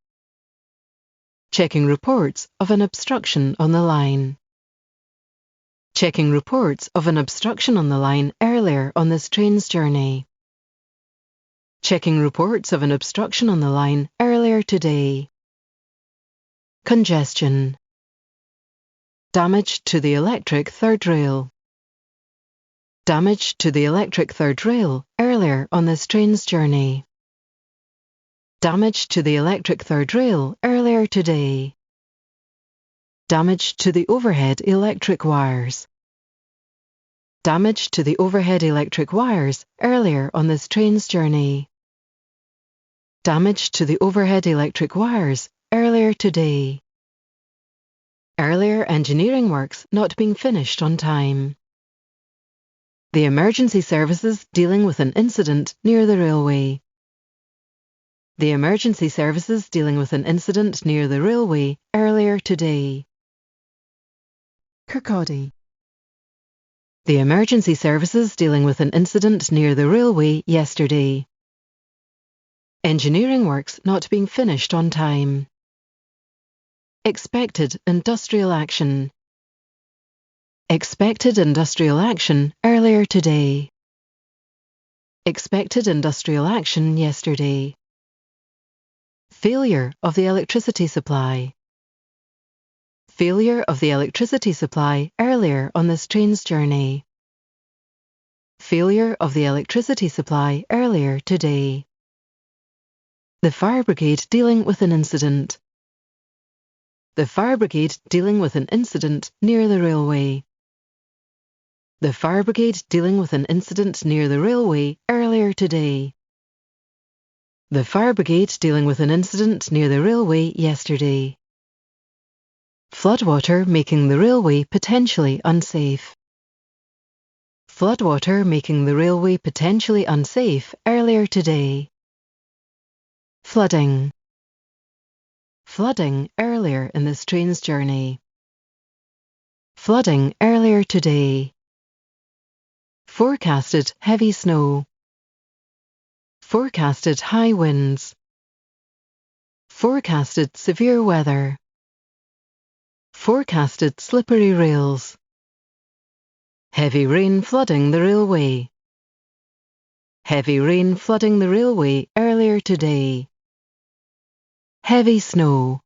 Checking reports of an obstruction on the line. Checking reports of an obstruction on the line earlier on this train's journey. Checking reports of an obstruction on the line earlier today. Congestion. Damage to the electric third rail. Damage to the electric third rail earlier on this train's journey. Damage to the electric third rail earlier today. Damage to the overhead electric wires. Damage to the overhead electric wires earlier on this train's journey. Damage to the overhead electric wires earlier today. Earlier engineering works not being finished on time. The emergency services dealing with an incident near the railway. The emergency services dealing with an incident near the railway earlier today. Kirkcaldy. The emergency services dealing with an incident near the railway yesterday. Engineering works not being finished on time. Expected industrial action. Expected industrial action earlier today. Expected industrial action yesterday. Failure of the electricity supply. Failure of the electricity supply earlier on this train's journey. Failure of the electricity supply earlier today. The fire brigade dealing with an incident. The fire brigade dealing with an incident near the railway. The fire brigade dealing with an incident near the railway earlier today. The fire brigade dealing with an incident near the railway yesterday. Floodwater making the railway potentially unsafe. Floodwater making the railway potentially unsafe earlier today. Flooding. Flooding earlier in this train's journey. Flooding earlier today. Forecasted heavy snow. Forecasted high winds. Forecasted severe weather. Forecasted slippery rails. Heavy rain flooding the railway. Heavy rain flooding the railway earlier today. Heavy snow.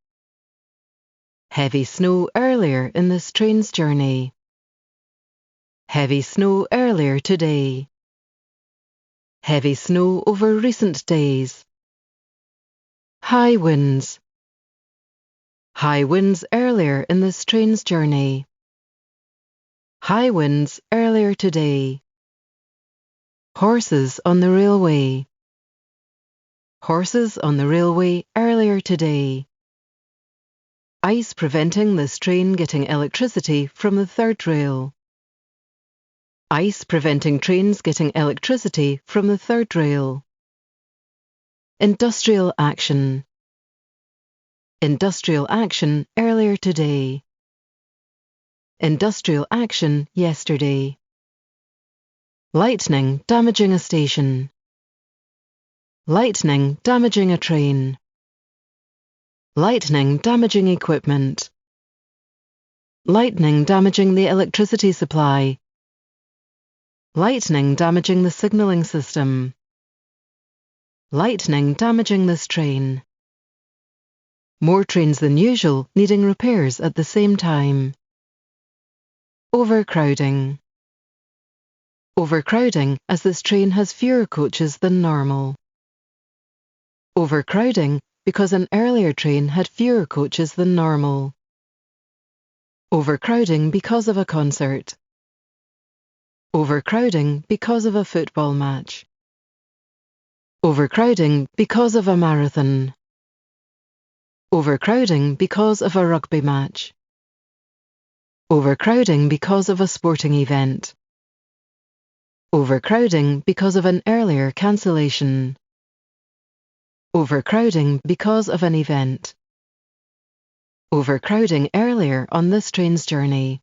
Heavy snow earlier in this train's journey. Heavy snow earlier today. Heavy snow over recent days. High winds. High winds earlier in this train's journey. High winds earlier today. Horses on the railway. Horses on the railway earlier today. Ice preventing this train getting electricity from the third rail. Ice preventing trains getting electricity from the third rail. Industrial action. Industrial action earlier today. Industrial action yesterday. Lightning damaging a station. Lightning damaging a train. Lightning damaging equipment. Lightning damaging the electricity supply. Lightning damaging the signalling system. Lightning damaging this train. More trains than usual needing repairs at the same time. Overcrowding. Overcrowding as this train has fewer coaches than normal. Overcrowding because an earlier train had fewer coaches than normal. Overcrowding because of a concert. Overcrowding because of a football match. Overcrowding because of a marathon. Overcrowding because of a rugby match. Overcrowding because of a sporting event. Overcrowding because of an earlier cancellation. Overcrowding because of an event. Overcrowding earlier on this train's journey.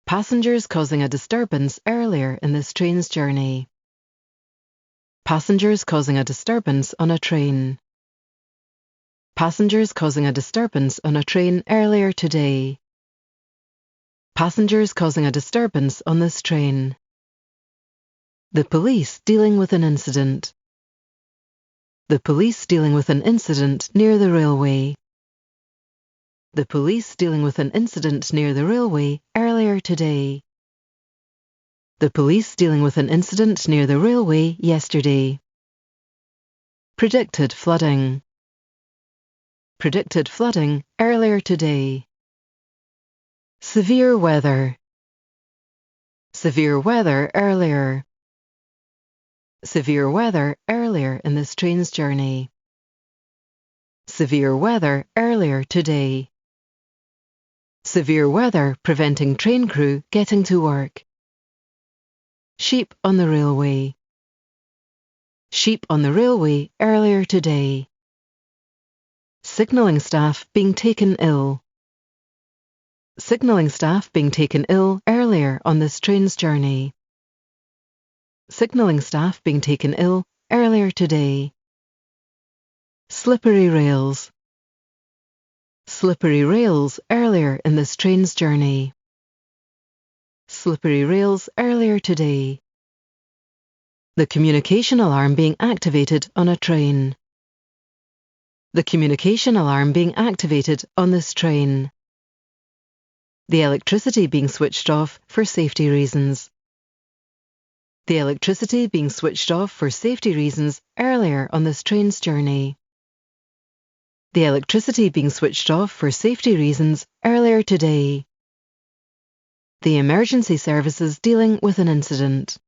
Passengers causing a disturbance earlier in this train's journey. Passengers causing a disturbance on a train. Passengers causing a disturbance on a train earlier today. Passengers causing a disturbance on this train. The police dealing with an incident. The police dealing with an incident near the railway. The police dealing with an incident near the railway earlier today. The police dealing with an incident near the railway yesterday. Predicted flooding. Predicted flooding earlier today. Severe weather. Severe weather earlier. Severe weather earlier in this train's journey. Severe weather earlier today. Severe weather preventing train crew getting to work. Sheep on the railway. Sheep on the railway earlier today. Signalling staff being taken ill. Signalling staff being taken ill earlier on this train's journey. Signalling staff being taken ill earlier today. Slippery rails. Slippery rails earlier in this train's journey. Slippery rails earlier today. The communication alarm being activated on a train. The communication alarm being activated on this train. The electricity being switched off for safety reasons. The electricity being switched off for safety reasons earlier on this train's journey. The electricity being switched off for safety reasons earlier today. The emergency services dealing with an incident.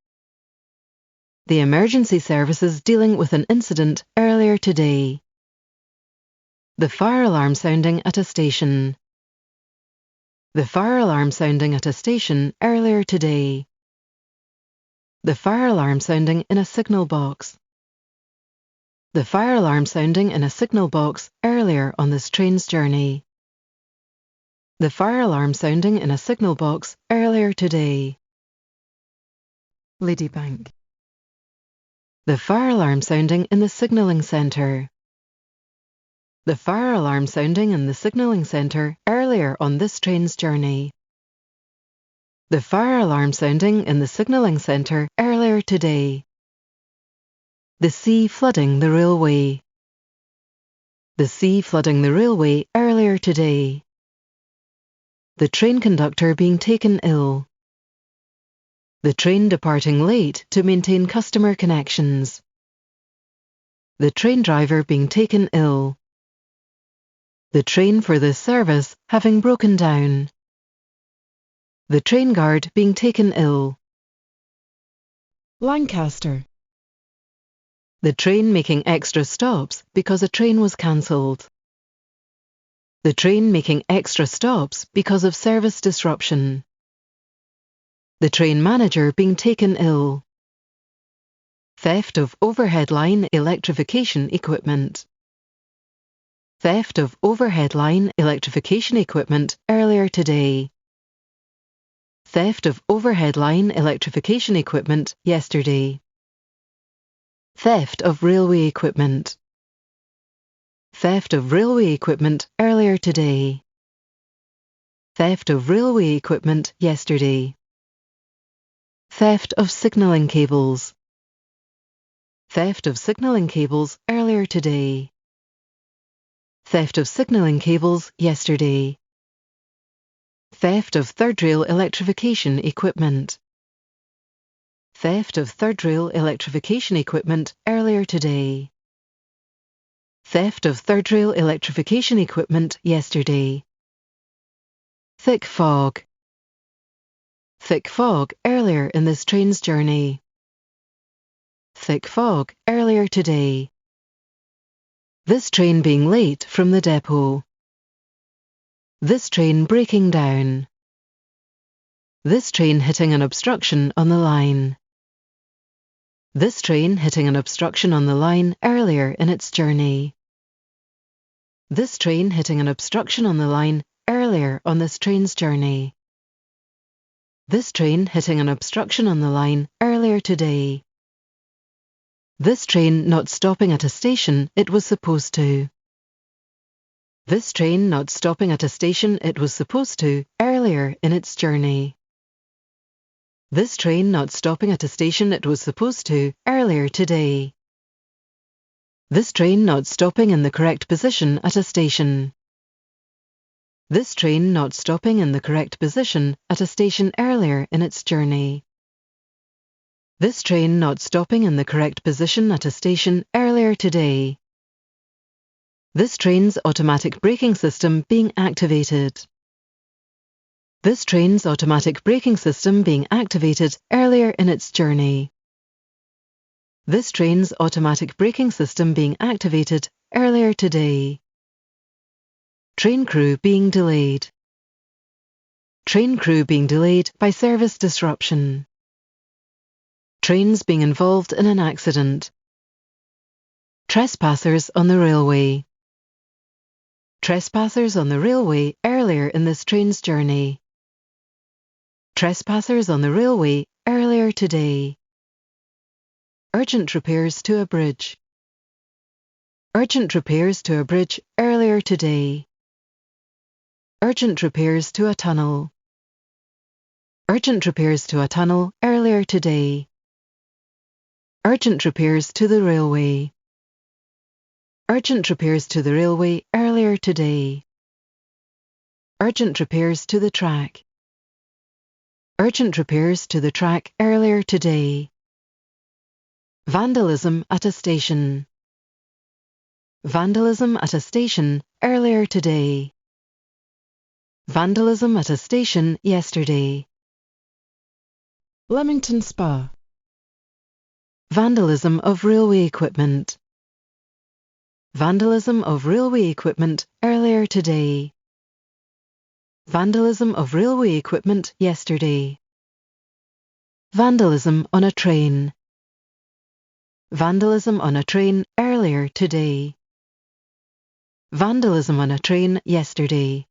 The emergency services dealing with an incident earlier today. The fire alarm sounding at a station. The fire alarm sounding at a station earlier today. The fire alarm sounding in a signal box. The fire alarm sounding in a signal box earlier on this train's journey. The fire alarm sounding in a signal box earlier today. Ladybank. The fire alarm sounding in the signalling centre. The fire alarm sounding in the signalling centre earlier on this train's journey. The fire alarm sounding in the signalling centre earlier today. The sea flooding the railway. The sea flooding the railway earlier today. The train conductor being taken ill. The train departing late to maintain customer connections. The train driver being taken ill. The train for this service having broken down. The train guard being taken ill. Lancaster. The train making extra stops because a train was cancelled. The train making extra stops because of service disruption. The train manager being taken ill. Theft of overhead line electrification equipment. Theft of overhead line electrification equipment earlier today. Theft of overhead line electrification equipment yesterday. Theft of railway equipment. Theft of railway equipment earlier today. Theft of railway equipment yesterday. Theft of signalling cables. Theft of signalling cables earlier today. Theft of signalling cables yesterday. Theft of third rail electrification equipment. Theft of third rail electrification equipment earlier today. Theft of third rail electrification equipment yesterday. Thick fog. Thick fog earlier in this train's journey. Thick fog earlier today. This train being late from the depot. This train breaking down. This train hitting an obstruction on the line. This train hitting an obstruction on the line earlier in its journey. This train hitting an obstruction on the line earlier on this train's journey. This train hitting an obstruction on the line earlier today. This train not stopping at a station it was supposed to. This train not stopping at a station it was supposed to earlier in its journey. This train not stopping at a station it was supposed to earlier today. This train not stopping in the correct position at a station. This train not stopping in the correct position at a station earlier in its journey. This train not stopping in the correct position at a station earlier today. This train's automatic braking system being activated. This train's automatic braking system being activated earlier in its journey. This train's automatic braking system being activated earlier today. Train crew being delayed. Train crew being delayed by service disruption. Trains being involved in an accident. Trespassers on the railway. Trespassers on the railway earlier in this train's journey. Trespassers on the railway earlier today. Urgent repairs to a bridge. Urgent repairs to a bridge earlier today. Urgent repairs to a tunnel. Urgent repairs to a tunnel earlier today. Urgent repairs to the railway. Urgent repairs to the railway earlier today. Urgent repairs to the track. Urgent repairs to the track earlier today. Vandalism at a station. Vandalism at a station earlier today. Vandalism at a station yesterday. Leamington Spa. Vandalism of railway equipment. Vandalism of railway equipment earlier today. Vandalism of railway equipment yesterday. Vandalism on a train. Vandalism on a train earlier today. Vandalism on a train yesterday.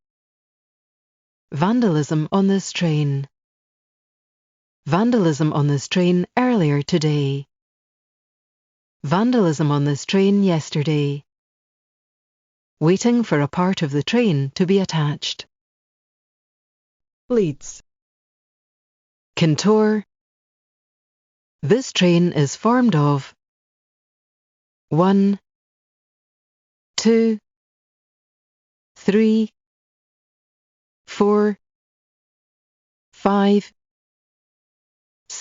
Vandalism on this train. Vandalism on this train earlier today. Vandalism on this train yesterday. Waiting for a part of the train to be attached. Leads. Contour. This train is formed of 1, 2, 3, 4, 5,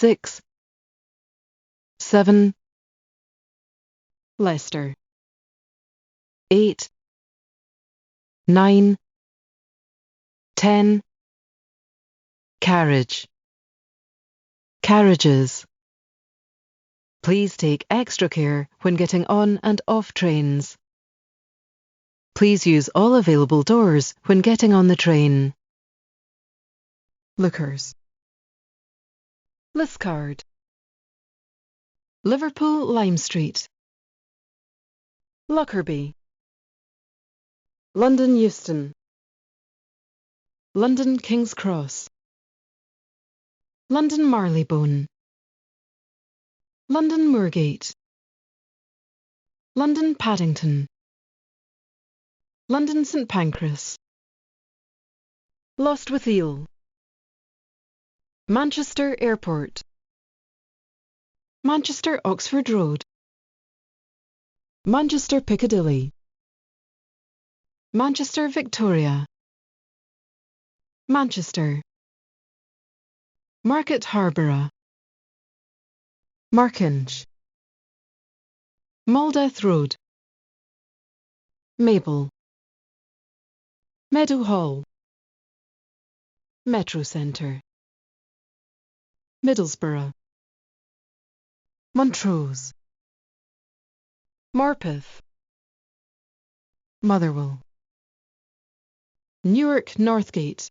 6, 7, Leicester. 8, 9, 10, carriage, carriages. Please take extra care when getting on and off trains. Please use all available doors when getting on the train. Lookers. Liscard. Liverpool Lime Street. Lockerbie. London Euston. London King's Cross. London Marylebone. London Moorgate. London Paddington. London St Pancras. Lost with Eel. Manchester Airport. Manchester Oxford Road. Manchester Piccadilly. Manchester Victoria. Manchester. Market Harborough. Markinch. Maldeath Road. Maple. Meadow Hall. Metro Centre. Middlesbrough. Montrose. Morpeth. Motherwell. Newark Northgate.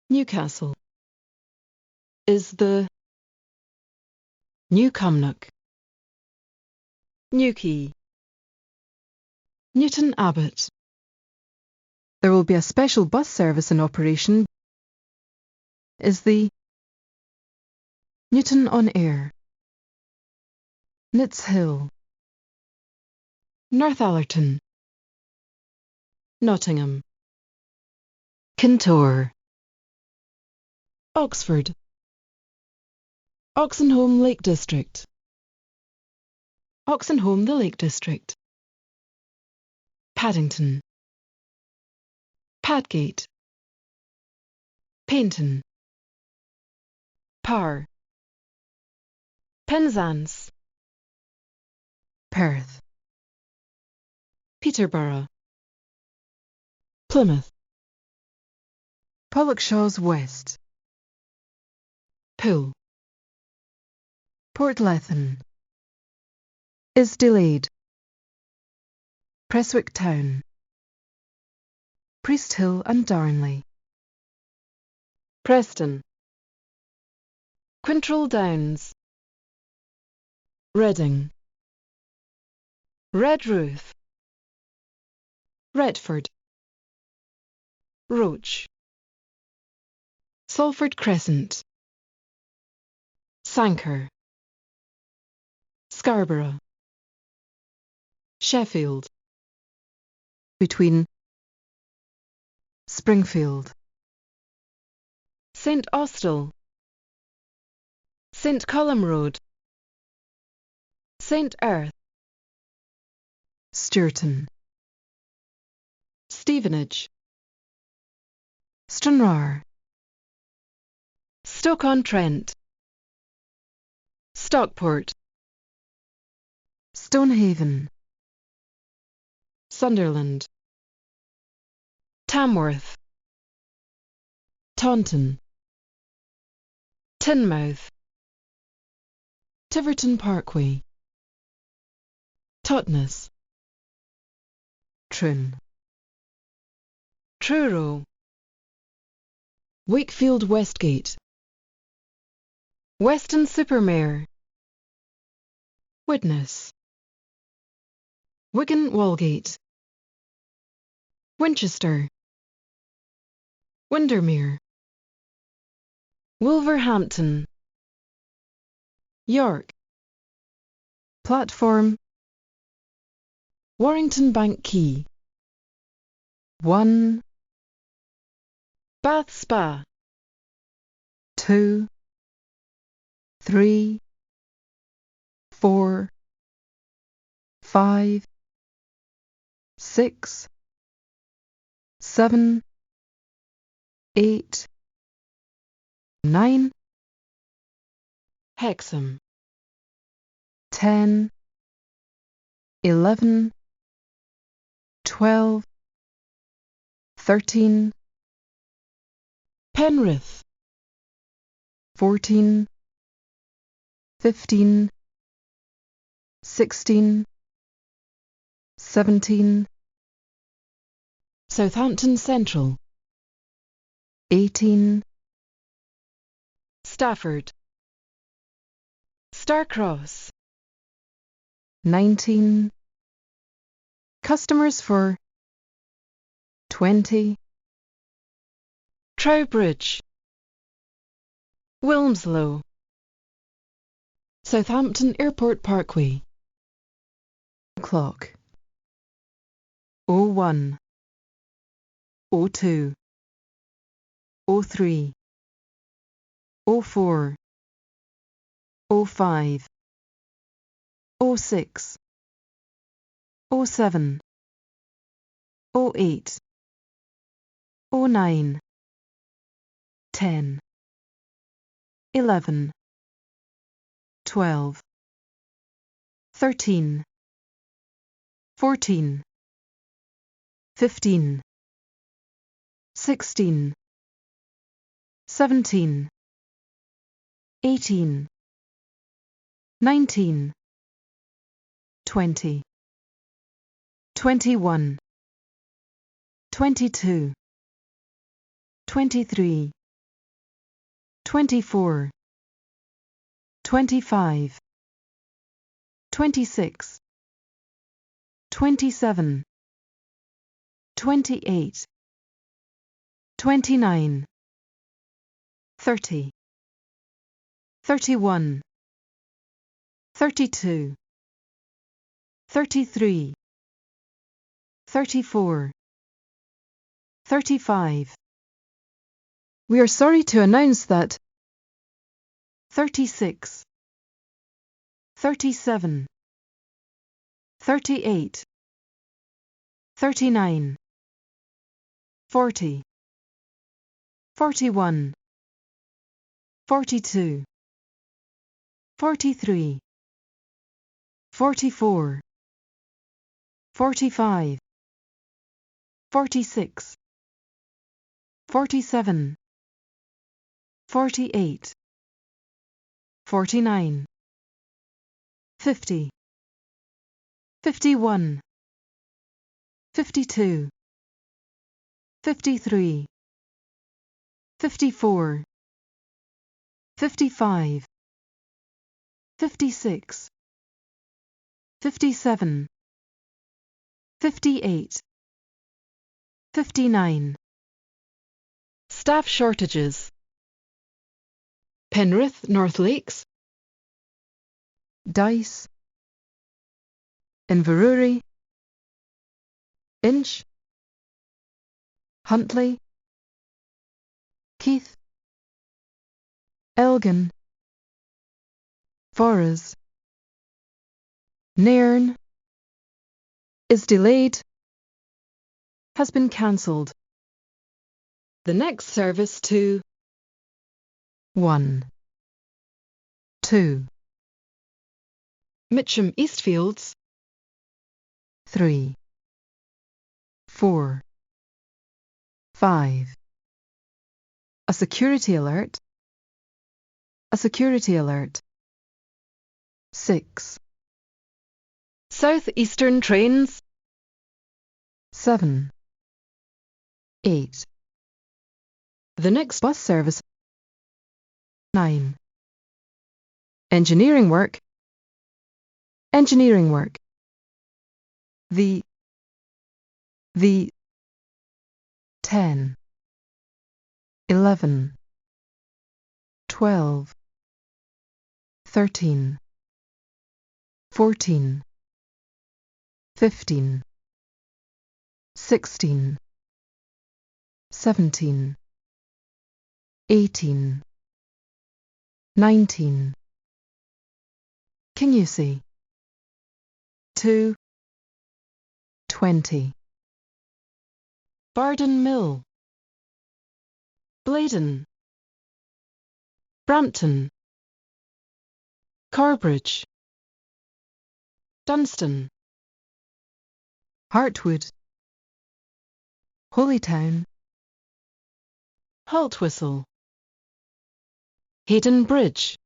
Newcastle. Is the New Cumnock. Newquay. Newton Abbot. There will be a special bus service in operation. Is the Newton on Air. Nitz Hill. Northallerton. Nottingham. Kintore. Oxford. Oxenholme Lake District. Oxenholme the Lake District. Paddington. Padgate. Paynton. Par. Penzance. Perth. Peterborough. Plymouth. Pollokshaws West. Poole. Portlethen. Is delayed. Prestwick Town. Priest Hill and Darnley. Preston. Quintrell Downs. Reading. Redruth. Retford. Roach. Salford Crescent. Sanquhar. Scarborough. Sheffield. Between. Springfield. St Austell. St Columb Road. St Erth. Stewarton. Stevenage. Stranraer. Stoke-on-Trent. Stockport. Stonehaven. Sunderland. Tamworth. Taunton. Teignmouth. Tiverton Parkway. Totnes. Troon. Truro. Wakefield Westgate. Weston-super-Mare. Widnes. Wigan Walgate. Winchester. Windermere. Wolverhampton. York. Platform. Warrington Bank Quay. 1. Bath Spa. 2, 3, 4, 5, 6, 7, 8, 9, Hexham. 10, 11, 12, 13. Penrith. 14, 15, 16, 17. Southampton Central. 18. Stafford. Starcross. 19. Customers for 20. Trowbridge. Wilmslow. Southampton Airport Parkway. Clock. 01, 02, 03, 04, 05, 06, 07, 08, 09, 10, 11, 12, 13, 14, 15, 16, 17, 18, 19, 20, 21, 22, 23, 24, 25, 26, 27, 28, 29, 30, 31, 32, 33, 34, 35. We are sorry to announce that 36, 37, 38, 39, 40, 41, 42, 43, 44, 45, 46, 47, 48, 49, 50, 51, 52, 53, 54, 55, 56, 57, 58, 59. Staff shortages. Penrith, North Lakes. Dice. Inverurie. Inch. Huntly. Keith. Elgin. Forres. Nairn. Is delayed. Has been cancelled. The next service to 1, 2. Mitcham Eastfields. 3, 4, 5. A security alert. A security alert. 6. South-Eastern trains. 7, 8. The next bus service. 9. Engineering work. Engineering work. The 10, 11, 12, 13, 14, 15, 16, 17, 18, 19. Can you see? 2, 20. Bardon Mill. Blaydon. Brampton. Carbridge, Dunstan, Hartwood, Holytown, Haltwhistle, Haydon Bridge,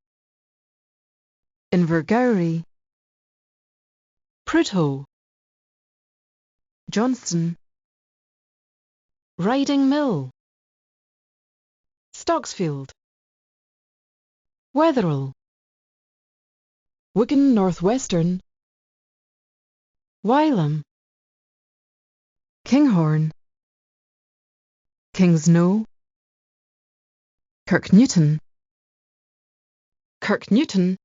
Invergowrie, Prudhoe, Johnston, Riding Mill, Stocksfield, Wetherell, Wigan Northwestern, Wylam, Kinghorn, Kingsknowe, Kirknewton. Kirknewton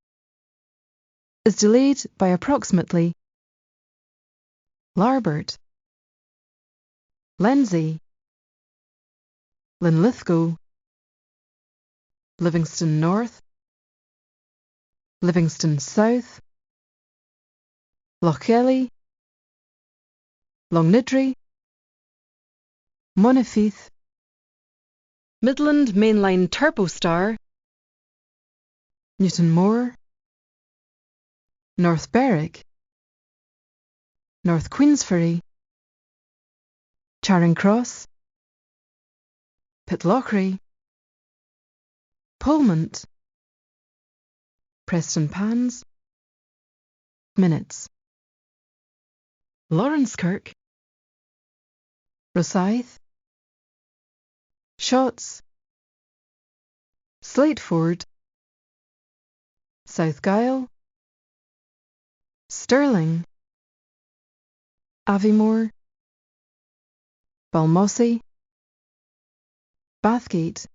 is delayed by approximately. Larbert, Lenzie, Linlithgow, Livingston North, Livingston South, Lochgelly, Longnidrey, Monifeith, Midland Mainline Turbostar, Newton Moor, North Berwick, North Queensferry, Charing Cross, Pitlochry, Polmont, Prestonpans, Minutes, Lawrencekirk, Rosyth, Shotts, Slateford, South Gyle, Stirling, Aviemore, Balmossy, Bathgate,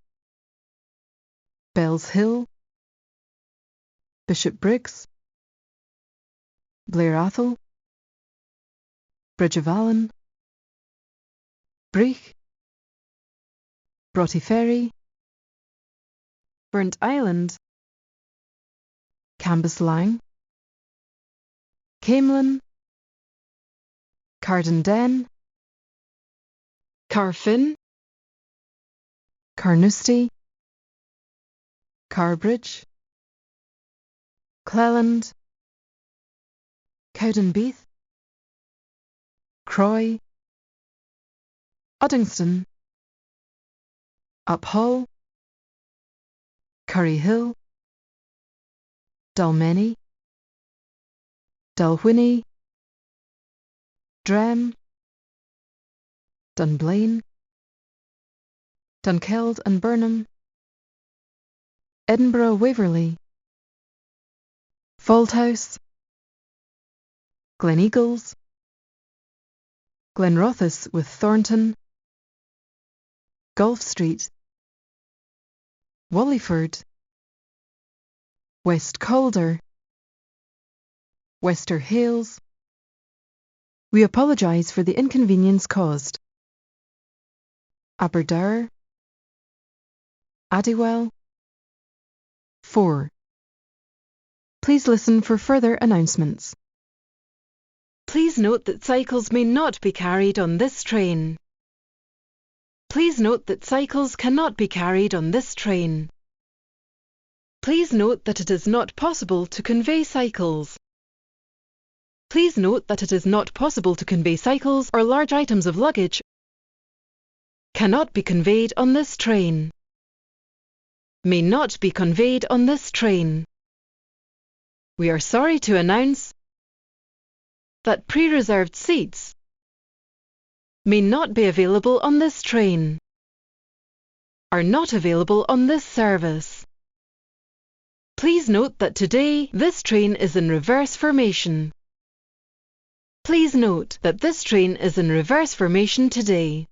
Bells Hill, Bishopbriggs, Blair Athol, Bridge of Allen, Breich, Broughty Ferry, Burnt Island, Cambuslang, Camelin, Cardenden, Carfin, Carnoustie, Carbridge, Cleland, Cowdenbeath, Croy, Uddingston, Uphull, Curryhill, Dalmeny, Dalwhinnie, Drem, Dunblane, Dunkeld and Burnham, Edinburgh Waverley, Falthouse, Gleneagles, Glenrothes with Thornton, Gulf Street, Wallingford, West Calder, Wester Hales. We apologise for the inconvenience caused. Aberdour, Addywell. 4. Please listen for further announcements. Please note that cycles may not be carried on this train. Please note that cycles cannot be carried on this train. Please note that it is not possible to convey cycles. Please note that it is not possible to convey cycles or large items of luggage cannot be conveyed on this train. May not be conveyed on this train. We are sorry to announce that pre-reserved seats may not be available on this train, are not available on this service. Please note that today this train is in reverse formation. Please note that this train is in reverse formation today.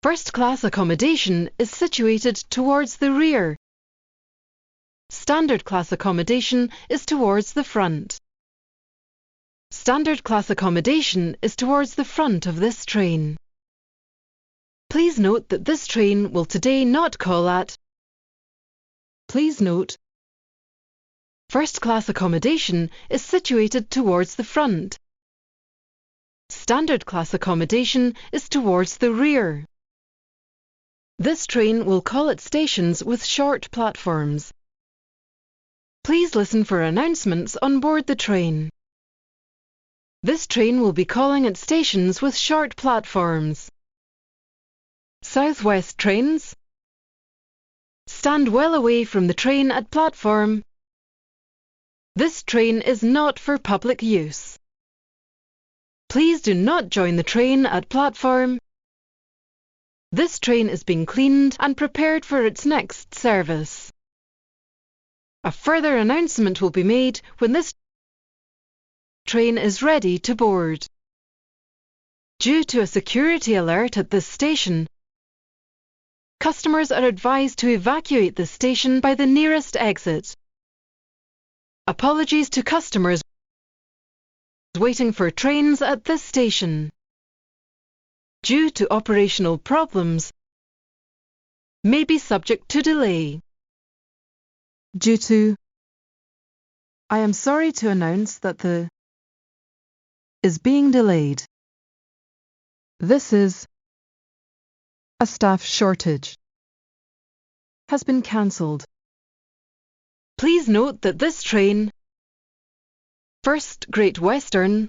First class accommodation is situated towards the rear. Standard class accommodation is towards the front. Standard class accommodation is towards the front of this train. Please note that this train will today not call at. Please note, first class accommodation is situated towards the front. Standard class accommodation is towards the rear. This train will call at stations with short platforms. Please listen for announcements on board the train. This train will be calling at stations with short platforms. South-West trains. Stand well away from the train at platform. This train is not for public use. Please do not join the train at platform. This train is being cleaned and prepared for its next service. A further announcement will be made when this train is ready to board. Due to a security alert at this station, customers are advised to evacuate the station by the nearest exit. Apologies to customers waiting for trains at this station. Due to operational problems, may be subject to delay. Due to, I am sorry to announce that the is being delayed. This is a staff shortage. Has been cancelled. Please note that this train, First Great Western,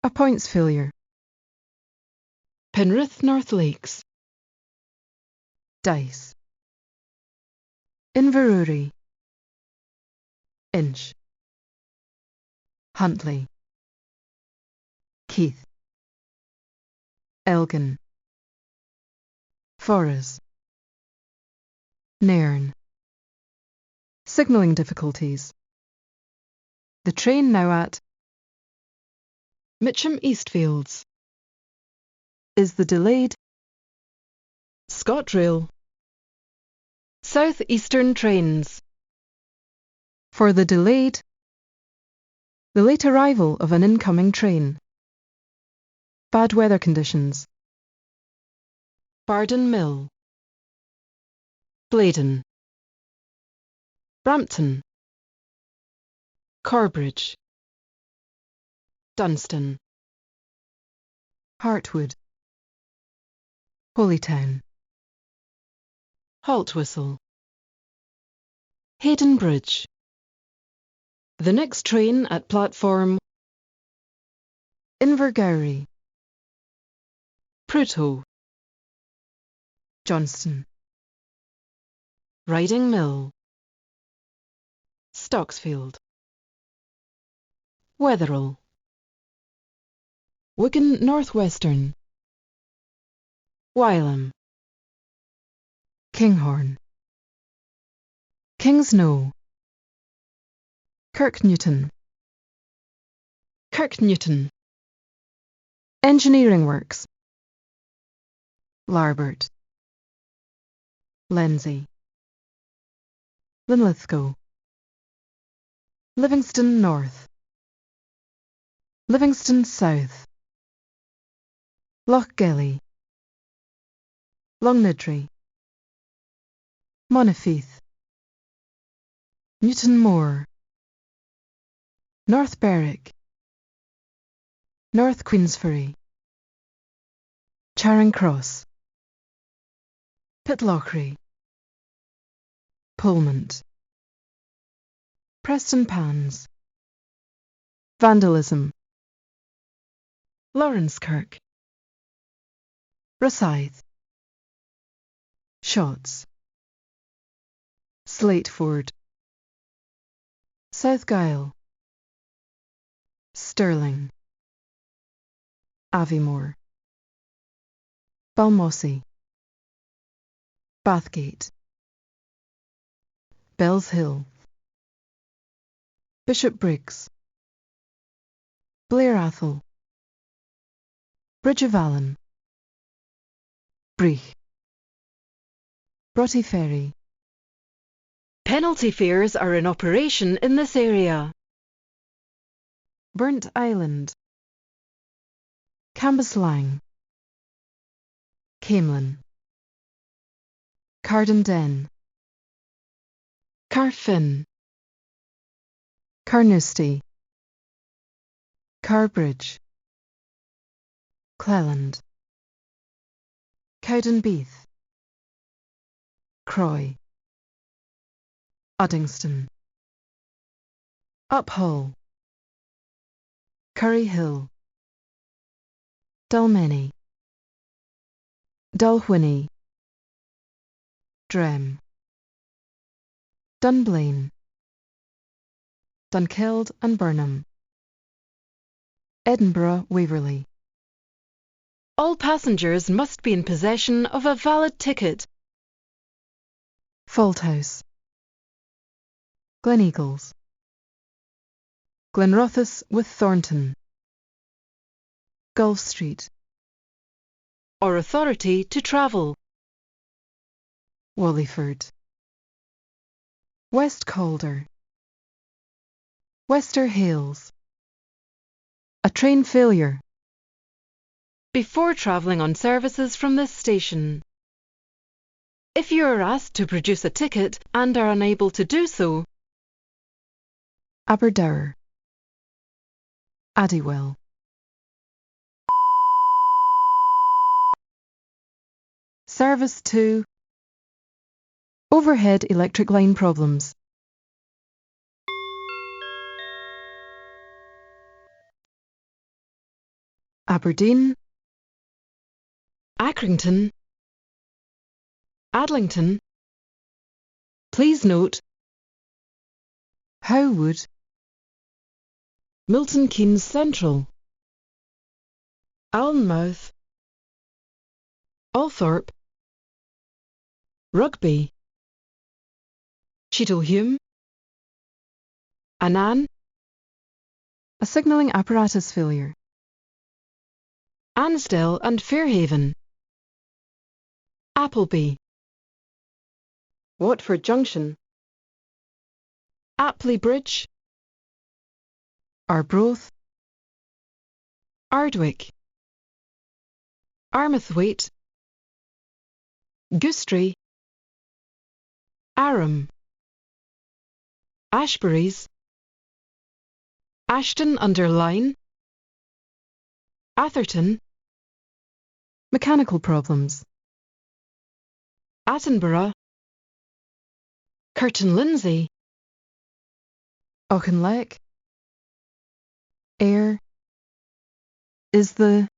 a points failure. Penrith North Lakes, Dice, Inverurie, Inch, Huntly, Keith, Elgin, Forres, Nairn. Signalling difficulties. The train now at Mitcham Eastfields is the delayed ScotRail South Eastern trains. For the delayed, the late arrival of an incoming train. Bad weather conditions. Bardon Mill, Blaydon, Brampton, Corbridge, Dunstan, Hartwood, Holytown, Haltwhistle, Hayden Bridge. The next train at platform Invergowrie, Prudhoe, Johnston, Riding Mill, Stocksfield, Wetherell, Wigan Northwestern, Wylam, Kinghorn, Kingsnoe, Kirknewton, Kirknewton, Engineering Works, Larbert, Lenzie, Linlithgow, Livingston North, Livingston South, Lochgelly, Longnidrey, Monifeith, Newton Moor, North Berwick, North Queensferry, Charing Cross, Pitlochry, Pullmont, Preston Pans, Vandalism, Lawrencekirk, Rosyth, Shotts, Slateford, South Gyle, Stirling, Aviemore, Balmossy, Bathgate, Bells Hill, Bishop Briggs, Blair Athol, Bridge of Allen, Breich, Broughty Ferry. Penalty fares are in operation in this area. Burnt Island, Cambuslang, Camelin, Cardenden, Carfin, Carnoustie, Carbridge, Cleland, Cowdenbeath, Croy, Uddingston. Uphall, Curry Hill, Dalmeny, Dalwhinnie, Drem, Dunblane, Dunkeld and Burnham, Edinburgh Waverley. All passengers must be in possession of a valid ticket. Falthouse, Gleneagles, Glenrothes with Thornton, Gulf Street, or authority to travel. Wallyford, West Calder, Wester Hailes. A train failure. Before travelling on services from this station, if you are asked to produce a ticket and are unable to do so, Aberdour, Addywell. Service to overhead electric line problems. Aberdeen, Accrington, Adlington. Please note Howwood, Milton Keynes Central, Alnmouth, Althorpe, Rugby, Cheadlehume, Annan. A signalling apparatus failure. Ansdell and Fairhaven, Appleby, Watford Junction, Apley Bridge, Arbroath, Ardwick, Armathwaite, Goostrey, Aram, Ashburys, Ashton-under-Lyne, Atherton. Mechanical problems. Attenborough, Curtin-Lindsay, Auchinleck, Ayr. Is the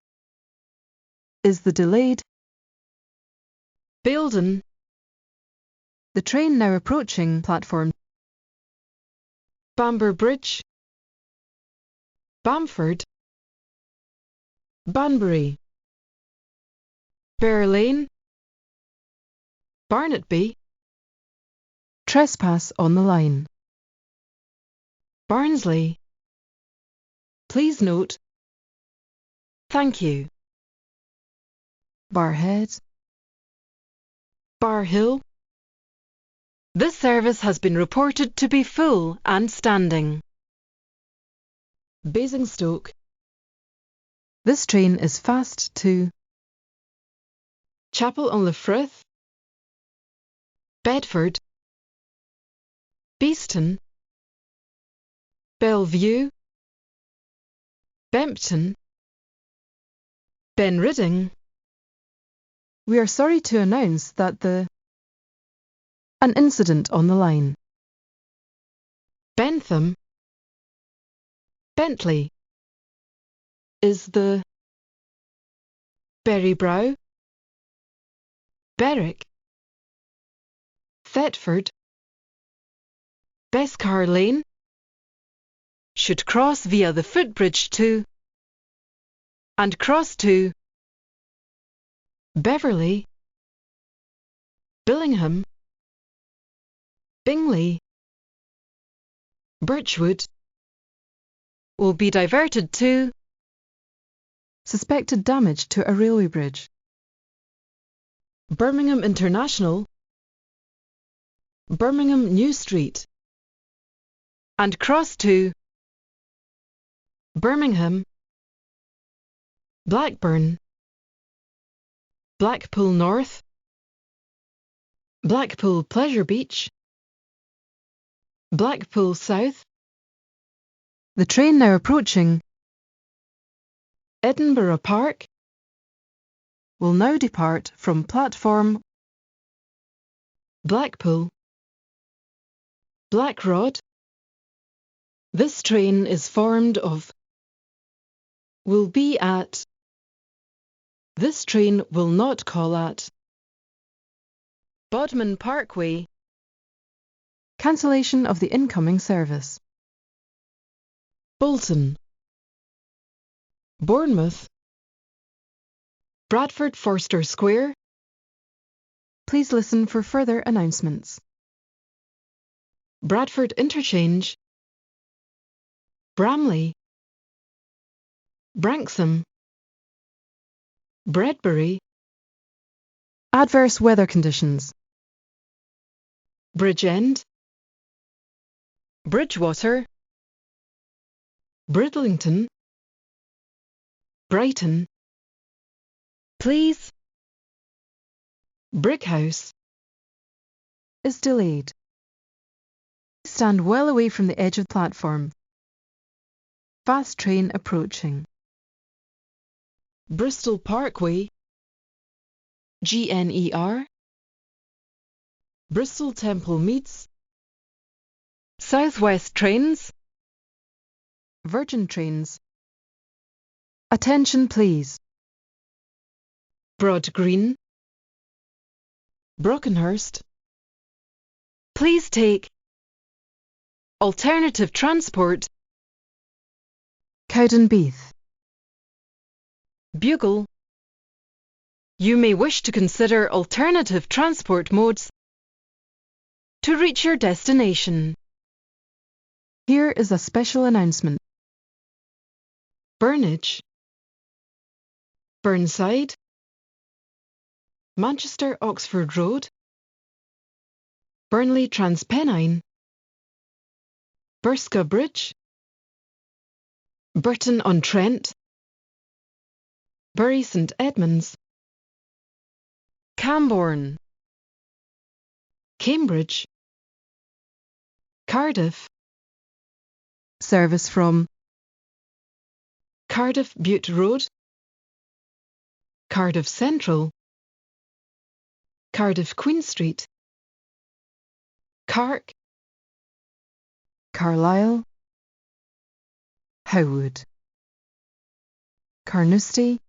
delayed. Baildon. The train now approaching platform. Bamber Bridge, Bamford, Banbury, Bear Lane, Barnetby. Trespass on the line. Barnsley. Please note. Thank you. Barhead, Bar Hill. This service has been reported to be full and standing. Basingstoke. This train is fast to Chapel-on-the-Frith, Bedford, Beeston, Bellevue, Bempton, Benridding. We are sorry to announce that an incident on the line. Bentham, Bentley. Is the Berrybrow, Berwick, Thetford, Bescar Lane. Should cross via the footbridge to and cross to Beverley, Billingham, Bingley, Birchwood. Will be diverted to suspected damage to a railway bridge. Birmingham International, Birmingham New Street, and cross to Birmingham, Blackburn, Blackpool North, Blackpool Pleasure Beach, Blackpool South. The train now approaching Edinburgh Park will now depart from platform Blackpool, Blackrod. This train is formed of. Will be at. This train will not call at. Bodmin Parkway. Cancellation of the incoming service. Bolton. Bournemouth. Bradford Forster Square. Please listen for further announcements. Bradford Interchange. Bramley. Branksome. Bredbury. Adverse weather conditions. Bridgend. Bridgewater. Bridlington. Brighton. Please. Brickhouse. Is delayed. Stand well away from the edge of the platform. Fast train approaching. Bristol Parkway. GNER. Bristol Temple Meads. Southwest trains. Virgin trains. Attention please. Broad Green. Brockenhurst. Please take. Alternative transport. Cowdenbeath. Bugle. You may wish to consider alternative transport modes to reach your destination. Here is a special announcement. Burnage. Burnside. Manchester Oxford Road. Burnley Transpennine. Burska Bridge. Burton-on-Trent. Bury St Edmunds. Camborne. Cambridge. Cardiff. Service from Cardiff Bute Road. Cardiff Central. Cardiff Queen Street. Cark. Carlisle. Howwood. Carnoustie.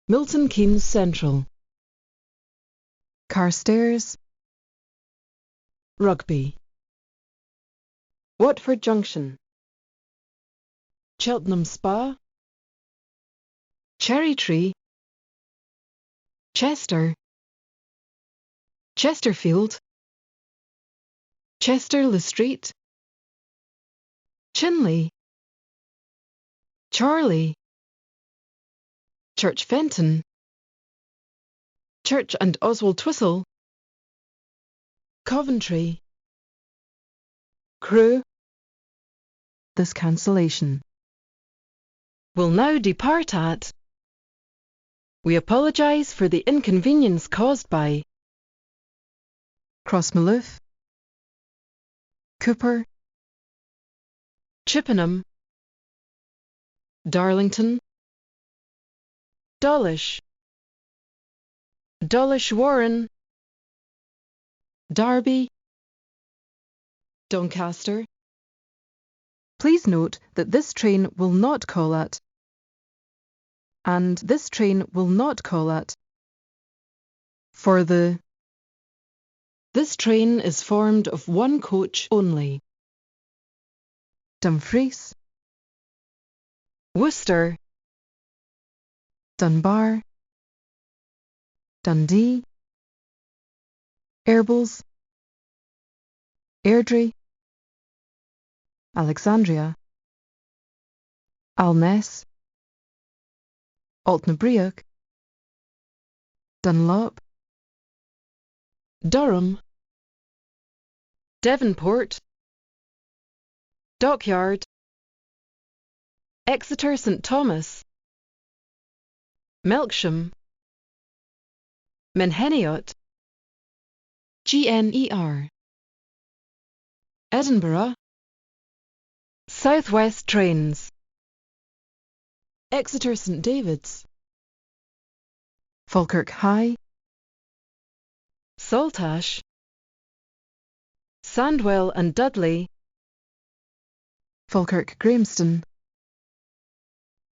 Milton Keynes Central. Carstairs. Rugby. Watford Junction. Cheltenham Spa. Cherrytree. Chester. Chesterfield. Chester-le Street. Chinley. Charley. Church Fenton. Church and Oswald Twistle. Coventry. Crewe. This cancellation will now depart at. We apologise for the inconvenience caused by Crossmaloof, Cooper, Chippenham, Darlington, Dawlish, Dawlish Warren, Derby, Doncaster. Please note that this train will not call at, and this train will not call at. For the. This train is formed of one coach only. Dumfries, Worcester, Dunbar, Dundee, Airbles, Airdrie, Alexandria, Alness, Altnabreac, Dunlop, Durham, Devonport, Dockyard, Exeter St Thomas, Melksham, Menheniot, GNER, Edinburgh, South West trains, Exeter St David's, Falkirk High, Saltash, Sandwell and Dudley, Falkirk Grahamston,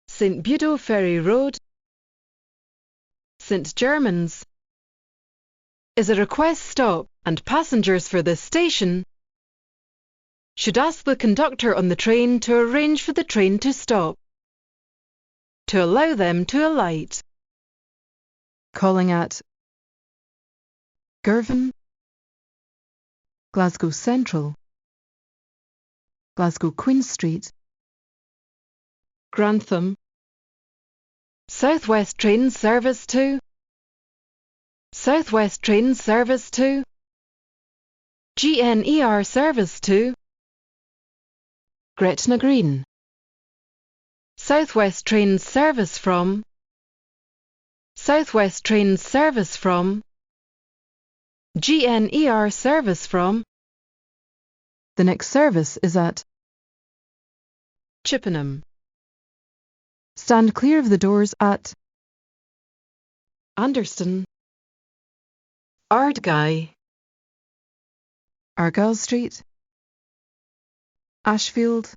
St Budo Ferry Road, St Germans. Is a request stop and passengers for this station should ask the conductor on the train to arrange for the train to stop, to allow them to alight. calling at Girvan, Glasgow Central, Glasgow Queen Street, Grantham. South West train service to. South West train service to. GNER service to. Gretna Green, South West train service from. South West train service from. GNER service from. the next service is at Chippenham. Stand clear of the doors at Anderston. Ardguy. Argyle Street, Ashfield,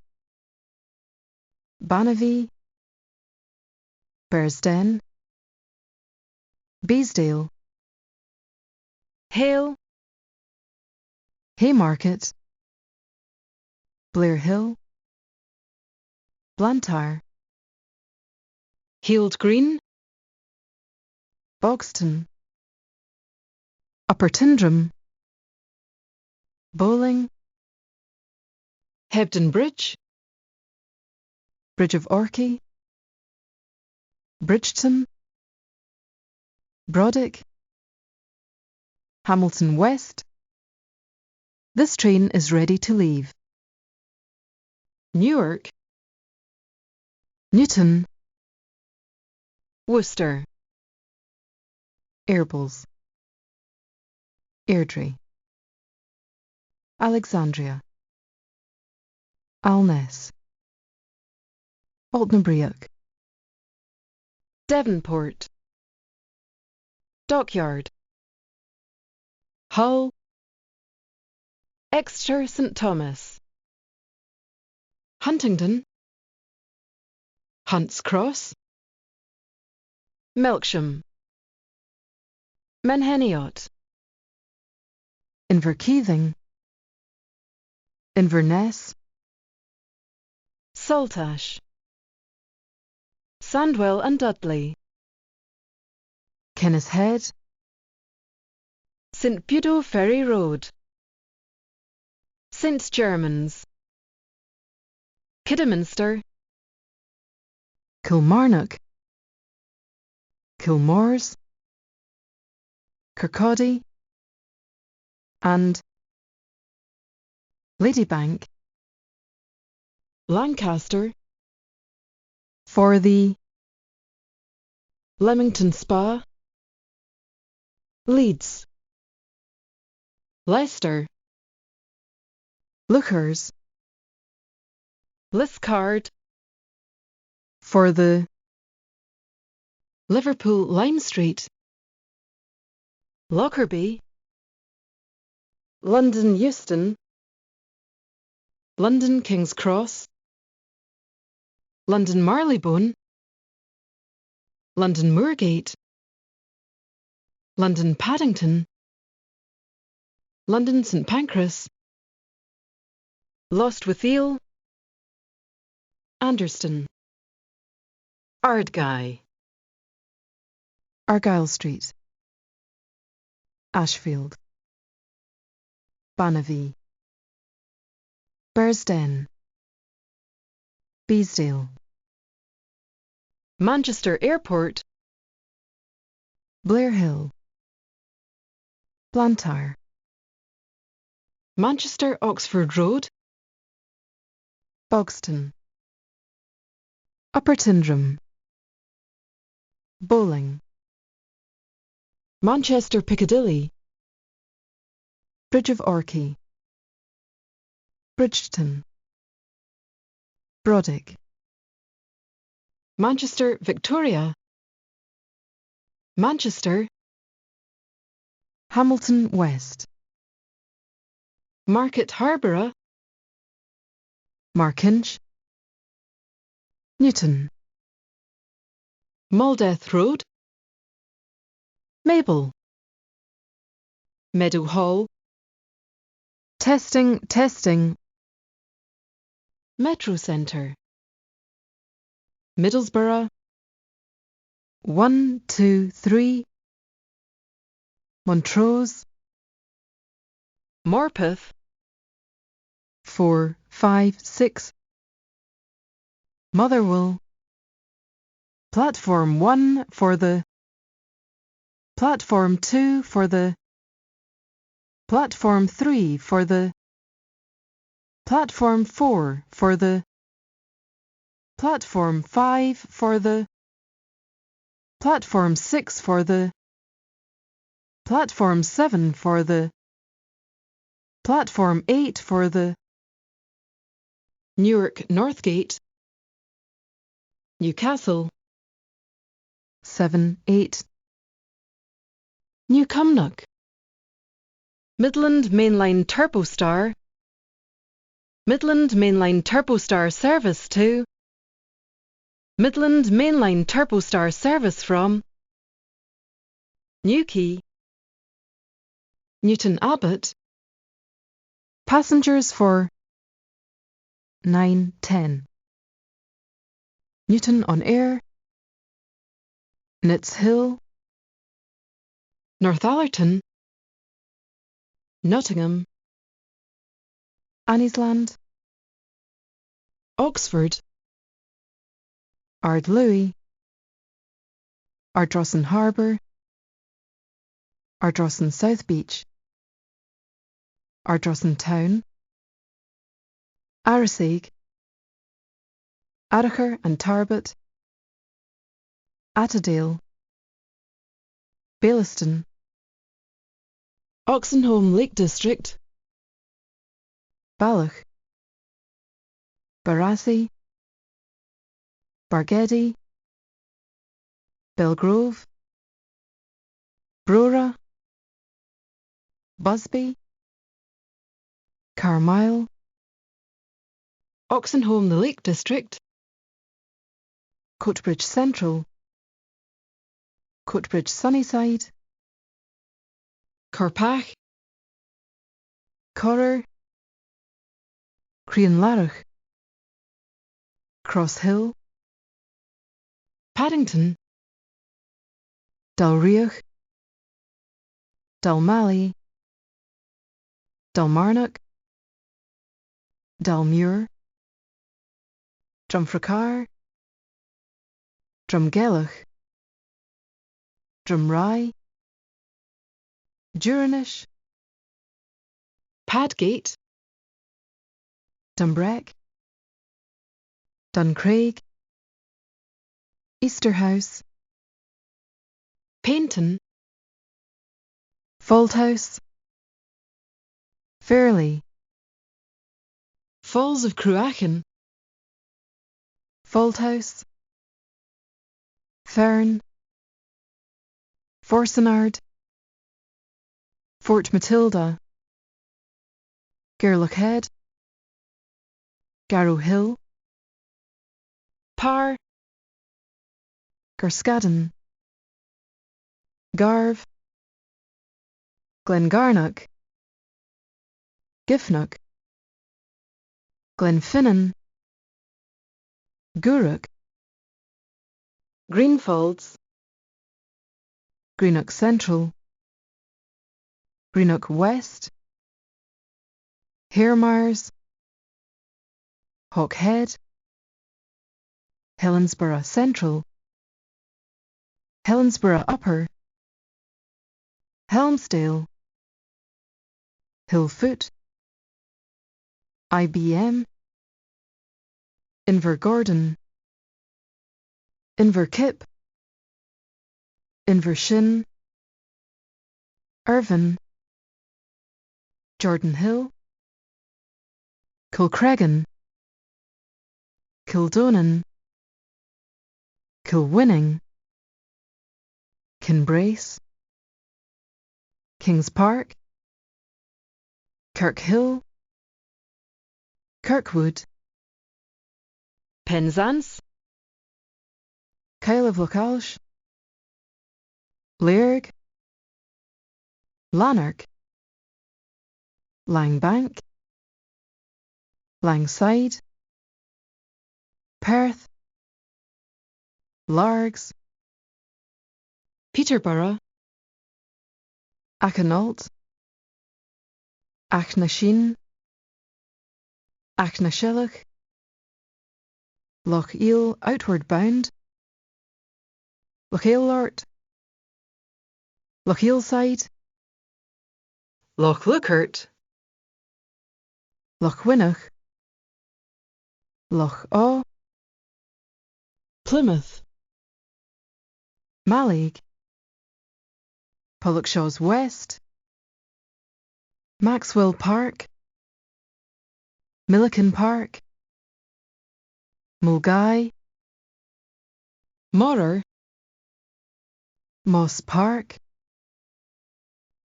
Banavie, Bearsden, Beesdale, Hale. Haymarket, Blair Hill, Blantyre, Heald Green. Bogston, Upper Tyndrum, Bowling, Hebden Bridge. Bridge of Orkney, Bridgeton, Brodick, Hamilton West. This train is ready to leave. Newark. Newton, Worcester. Airbles, Airdrie, Alexandria, Alness, Altnabriac, Devonport. Dockyard. Hull. Exeter St Thomas. Huntingdon, Hunts Cross. Melksham. Menheniot. Inverkeithing, Inverness, Saltash. Sandwell and Dudley. Kennishead, St Budo Ferry Road. St Germans. Kidderminster. Kilmarnock, Kilmores, Kirkcaldy, and Ladybank. Lancaster. For the Leamington Spa. Leeds. Leicester. Lookers, Liscard. for the Liverpool Lime Street. Lockerbie. London Euston. London King's Cross. London Marylebone. London Moorgate. London Paddington. London St Pancras. Lostwithiel. Anderston. Ardguy. Argyle Street, Ashfield, Banavie, Bearsden, Beesdale, Manchester Airport. Blair Hill, Blantyre, Manchester Oxford Road. Bogston, Upper Tyndrum, Bowling, Manchester Piccadilly. Bridge of Orkney, Bridgeton, Brodick, Manchester Victoria. Manchester. Hamilton West, Market Harborough. Markinch, Newton, Maldeth Road, Mabel, Meadow Hall, testing, testing, Metro Centre, Middlesbrough, 1, 2, 3, Montrose, Morpeth, 4, 5, 6, Motherwell, Platform 1 for the, Platform 2 for the, Platform 3 for the, Platform 4 for the, Platform 5 for the, Platform 6 for the, Platform 7 for the, Platform 8 for the, Newark Northgate, Newcastle, 7, 8, New Cumnock, Midland Mainline Turbostar, Midland Mainline Turbostar service to, Midland Mainline Turbostar service from, Newquay, Newton Abbot, passengers for 9, 10, Newton on Air, Nitz Hill, Northallerton, Nottingham, Anniesland, Oxford, Ardlui, Ardrossan Harbour, Ardrossan South Beach, Ardrossan Town, Arisaig, Aracher and Tarbet, Attadale, Baillieston, Oxenholme Lake District, Balloch, Barassi, Bargedy, Belgrove, Brora, Busby, Carmyle, Oxenholme the Lake District, Coatbridge Central, Coatbridge Sunnyside, Corpach, Correr, Crianlarich, Cross Hill, Paddington, Dalriach, Dalmally, Dalmarnock, Dalmuir, Drumfracar, Drumgelach, Drumrye, Duranish, Padgate, Dumbreck, Duncraig, Easterhouse, Paynton, Faulthouse, Fairley, Falls of Cruachan, Faulthouse, Fern, Forsenard, Fort Matilda, Gairloch Head, Garrow Hill, Par, Garscadden, Garve, Glengarnock, Giffnock, Glenfinnan, Gourock, Greenfalls, Greenock Central, Greenock West, Hairmires, Hawkhead, Helensburgh Central, Helensburgh Upper, Helmsdale, Hillfoot, IBM, Invergordon, Inverkip, Invershin, Irvine, Jordan Hill, Kilcreggan, Kildonan, Kilwinning, Kinbrace, Kings Park, Kirkhill, Kirkwood, Penzance, Cael of Localsh, Lairg, Lanark, Langbank, Langside, Perth, Largs, Peterborough, Achanault, Achnashin, Achnashilloch, Loch Eel outward bound, Loch Eilort, Loch Eilside, Loch Lookhart, Loch Winnoch, Loch Awe, Plymouth, Mallaig, Pollokshaws West, Maxwell Park, Milliken Park, Mulgai, Morar, Moss Park,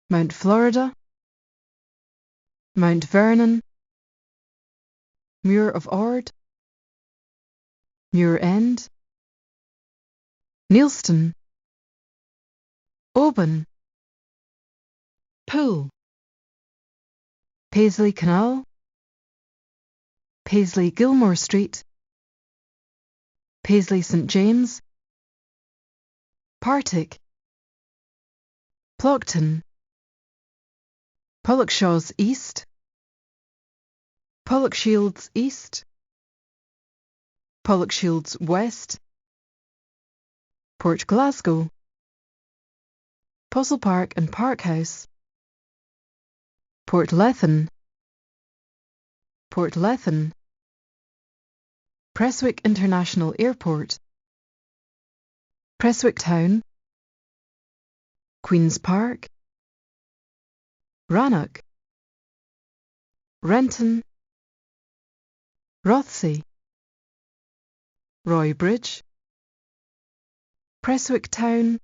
Mount Florida, Mount Vernon, Muir of Ord, Muir End, Neilston, Oban, Poole, Paisley Canal, Paisley Gilmore Street, Paisley St James, Partick, Ploughton, Pollokshaws East, Pollokshields East, Pollokshields West, Port Glasgow, Postle Park and Park House, Port Lethen, Prestwick International Airport, Prestwick Town, Queen's Park, Rannoch, Renton, Rothsay, Roy Bridge, Prestwick Town,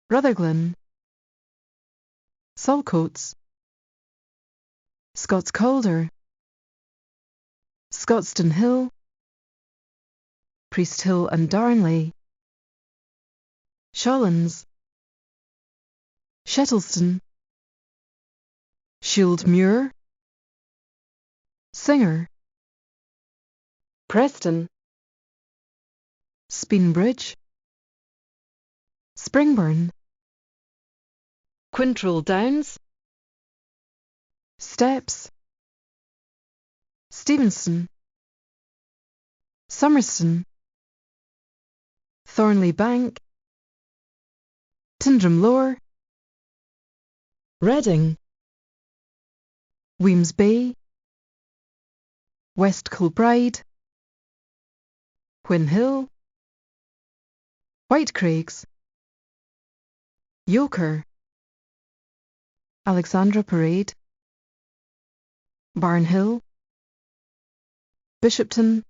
Rutherglen, Saltcoats, Scots Calder, Scotstoun Hill, Priest Hill and Darnley, Shawlands, Shettleston, Shield Muir, Singer, Preston, Speenbridge, Springburn, Quintrell Downs, Steps, Stevenston, Summerston, Thornley Bank, Tyndrum Lower, Reading, Weems Bay, West Kilbride, Whin Hill, Whitecraigs, Yoker, Alexandra Parade, Barnhill, Bishopton,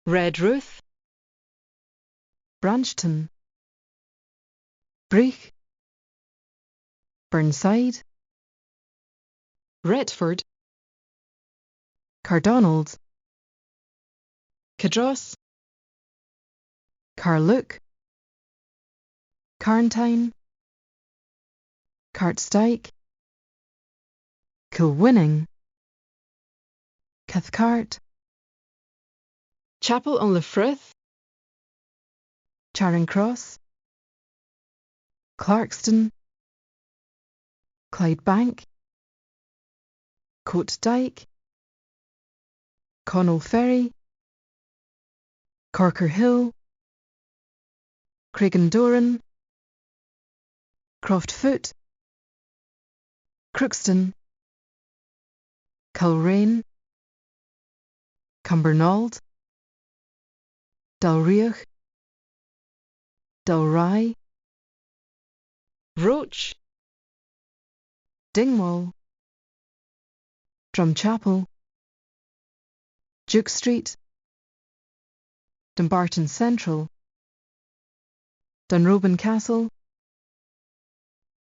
Redruth, Branchton, Breich, Burnside, Retford, Cardonald, Cadross, Carluke, Carntine, Cartstyke, Kilwinning, Cathcart, Chapel on the Frith, Charing Cross, Clarkston, Clydebank, Coat Dyke, Connell Ferry, Corker Hill, Craigendoran, Croftfoot, Crookston, Kilrain, Cumbernauld, Dalriach, Dalrye, Roach, Dingwall, Drumchapel, Duke Street, Dumbarton Central, Dunroban Castle,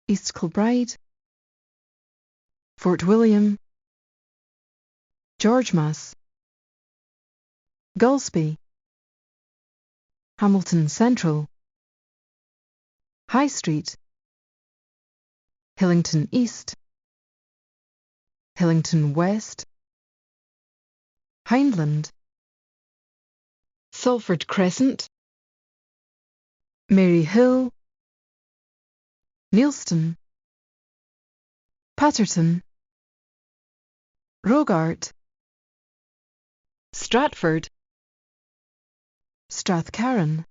East Kilbride, Fort William, Georgemas, Gulspie, Hamilton Central, High Street, Hillington East, Hillington West, Hindland, Salford Crescent, Mary Hill, Neilston, Patterton, Rogart, Stratford, Strathcarron,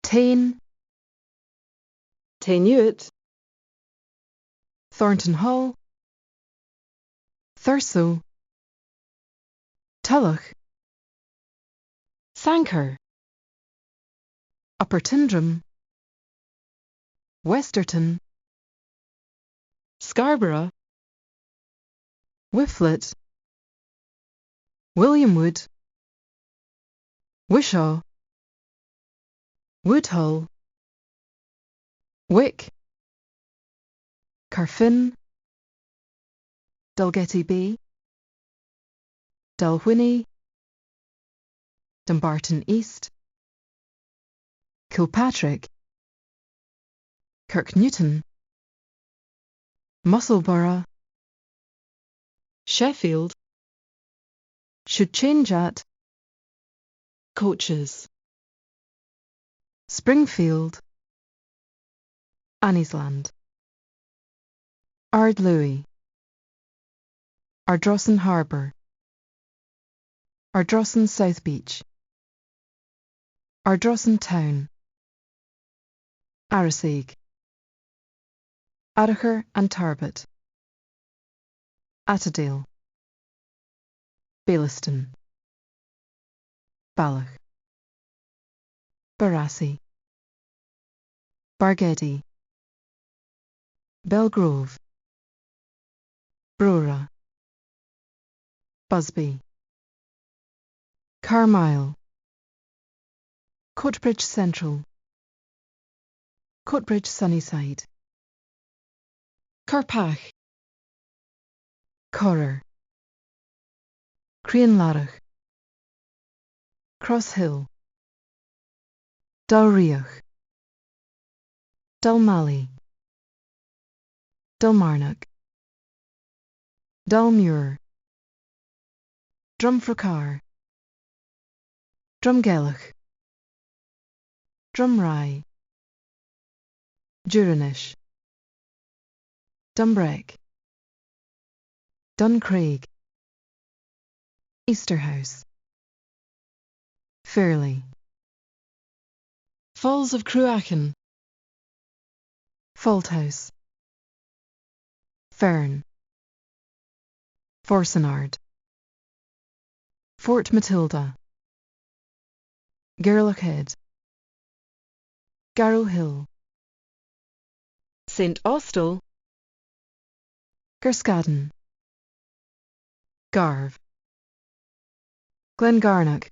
Tain, Taynuit, Thornton Hall, Thurso, Tulloch, Sanquhar, Upper Tyndrum, Westerton, Scarborough, Whifflet, Williamwood, Wishaw, Woodhull, Wick, Carfin, Dalgetty B, Dalwhinnie, Dumbarton East, Kilpatrick, Kirknewton, Musselburgh, Sheffield, should change at, Coaches, Springfield, Anniesland, Ardlui, Ardrossan Harbour, Ardrossan South Beach, Ardrossan Town, Arisaig, Adacher and Tarbet, Attadale, Bailliston, Balloch, Barassi, Bargeddy, Belgrove, Brora, Busby, Carmyle, Coatbridge Central, Coatbridge Sunnyside, Carpach, Correr, Crianlarich, Cross Hill, Dalriach, Dalmally, Dalmarnock, Dalmuir, Drumfracar, Drumgelach, Drumrye, Duranish, Dumbreck, Duncraig, Easterhouse, Fairley, Falls of Cruachan, Faulthouse, Fern, Forcenard, Fort Matilda, Gairloch Head, Garrow Hill, St Austell, Gerscaden, Garve, Glengarnock,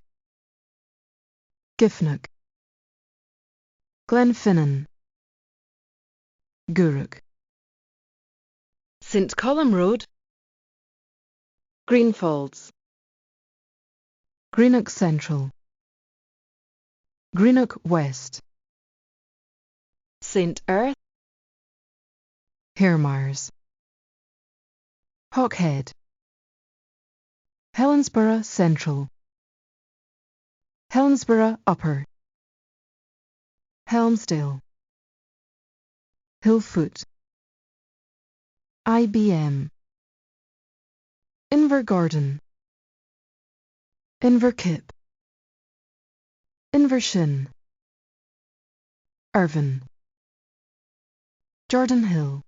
Giffnock, Glenfinnan, Gourock, St Columb Road, Greenfalls, Greenock Central, Greenock West, St Erth, Hairmires, Hawkhead, Helensburgh Central, Helensburgh Upper, Helmsdale, Hillfoot, IBM, Invergordon, Inverkip, Invershin, Irvine, Jordan Hill,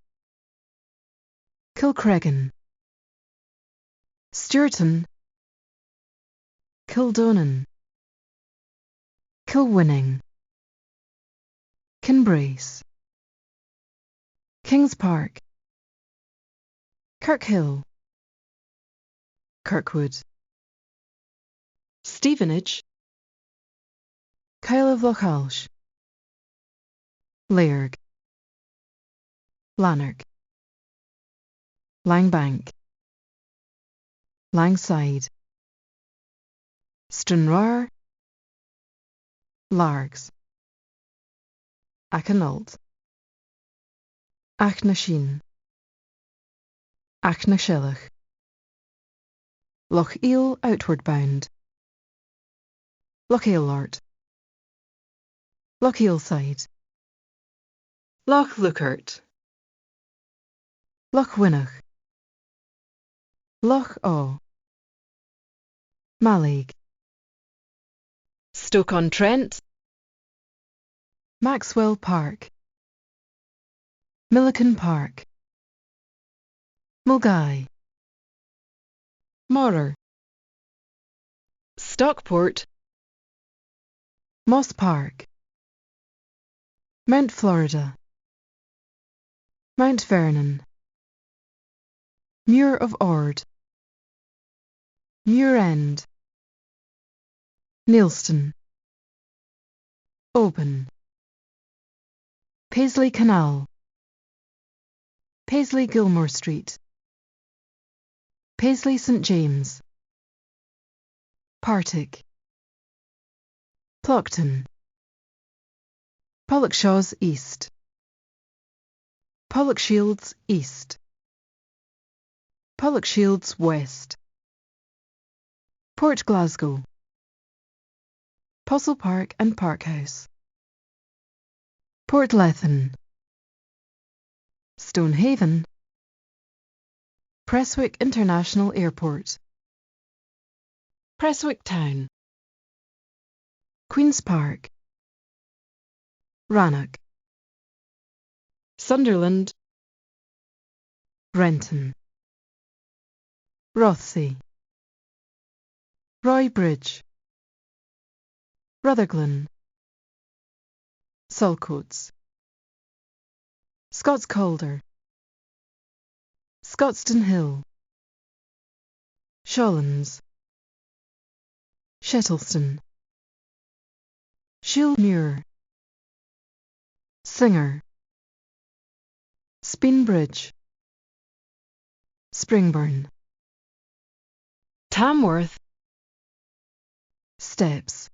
Kilcreggan, Stewarton, Kildonan, Kilwinning, Kinbrace, Kings Park, Kirkhill, Kirkwood, Stevenage, Kyle of Lochalsh, Lairg, Lanark, Langbank, Langside, Stranraer, Largs, Achanult, Achnashin, Achnashillach, Loch Eel outward bound, Loch Eelort, Loch Eelside, Loch Lookhart, Loch Winnach, Loch Awe, Mallaig, Stoke-on-Trent, Maxwell Park, Milliken Park, Mulgai, Morar, Stockport, Moss Park, Mount Florida, Mount Vernon, Muir of Ord, Muir End, Neilston, Oban, Paisley Canal, Paisley Gilmore Street, Paisley St James, Partick, Ploughton, Pollokshaws East, Pollokshields East, Pollokshields West, Port Glasgow, Postle Park and Parkhouse, Port Lethen, Stonehaven, Prestwick International Airport, Prestwick Town, Queen's Park, Rannoch, Sunderland, Renton, Rothsay, Roy Bridge, Rutherglen, Saltcoats, Scots Calder, Scotstoun Hill, Shawlands, Shettleston, Shieldmuir, Singer, Speenbridge, Springburn, Tamworth, Steps,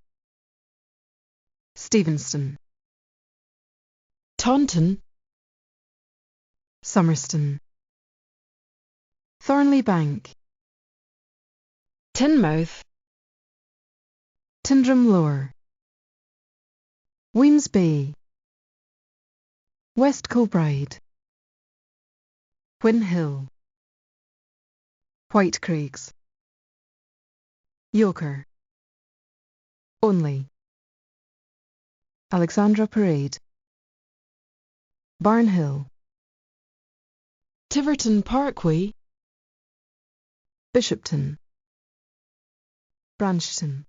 Stevenston, Taunton, Summerston, Thornley Bank, Teignmouth, Tyndrum Lower, Weems Bay, West Kilbride, Whin Hill, White Craigs, Yoker, Only, Alexandra Parade, Barnhill, Tiverton Parkway, Bishopton, Branchton,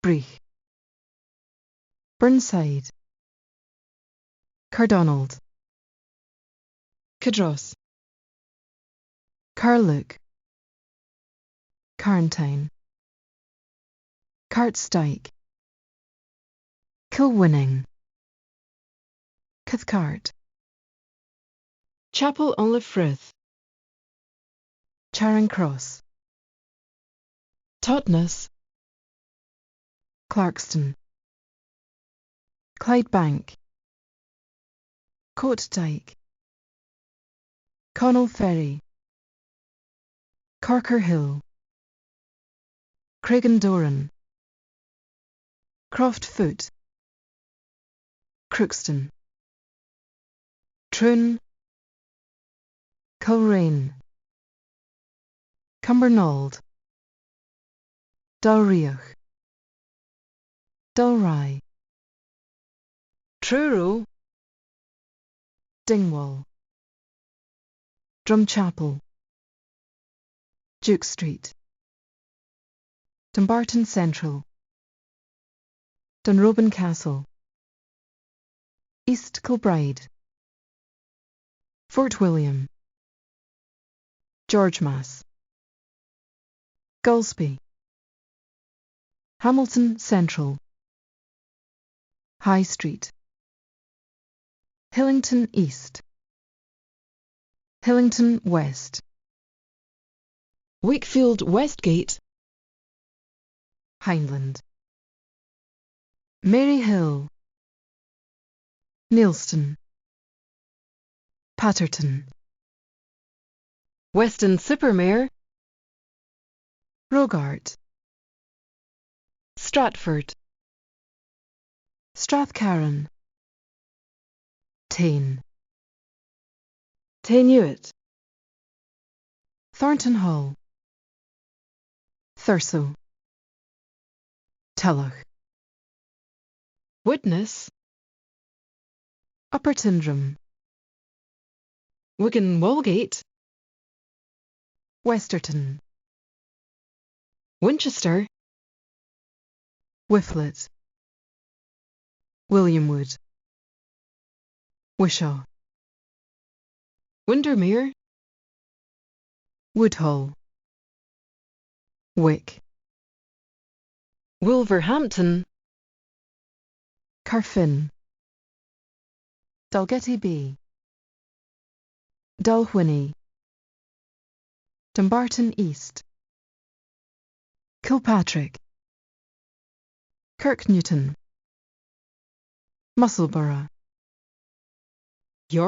Breich, Burnside, Cardonald, Cardross, Carluke, Carntyne, Cartstyke, Kilwinning, Cathcart, Chapel on le Frith, Charing Cross, Totnes, Clarkston, Clydebank, Coatdyke, Connell Ferry, Corker Hill, Craigendoran, Croft Foot, Crookston, Troon, Culrain, Cumbernauld, Dalriach, Dalry, Truro, Dingwall, Drumchapel, Duke Street, Dumbarton Central, Dunrobin Castle, East Kilbride, Fort William, Georgemas, Gulsby, Hamilton Central, High Street, Hillington East, Hillington West, Wakefield Westgate, Hindland. Maryhill, Neilston, Patterton, Weston-super-Mare, Rogart, Stratford, Strathcarron, Tain, Taynuit, Thornton Hall, Thurso, Tellach, Widnes, Upper Tyndrum, Wigan-Walgate, Westerton, Winchester, Whifflet, Williamwood, Wishaw, Windermere, Woodhall, Wick, Wolverhampton, Carfin, Dalgetty B, Dalwhinnie, Dumbarton East, Kilpatrick, Kirknewton, Musselburgh,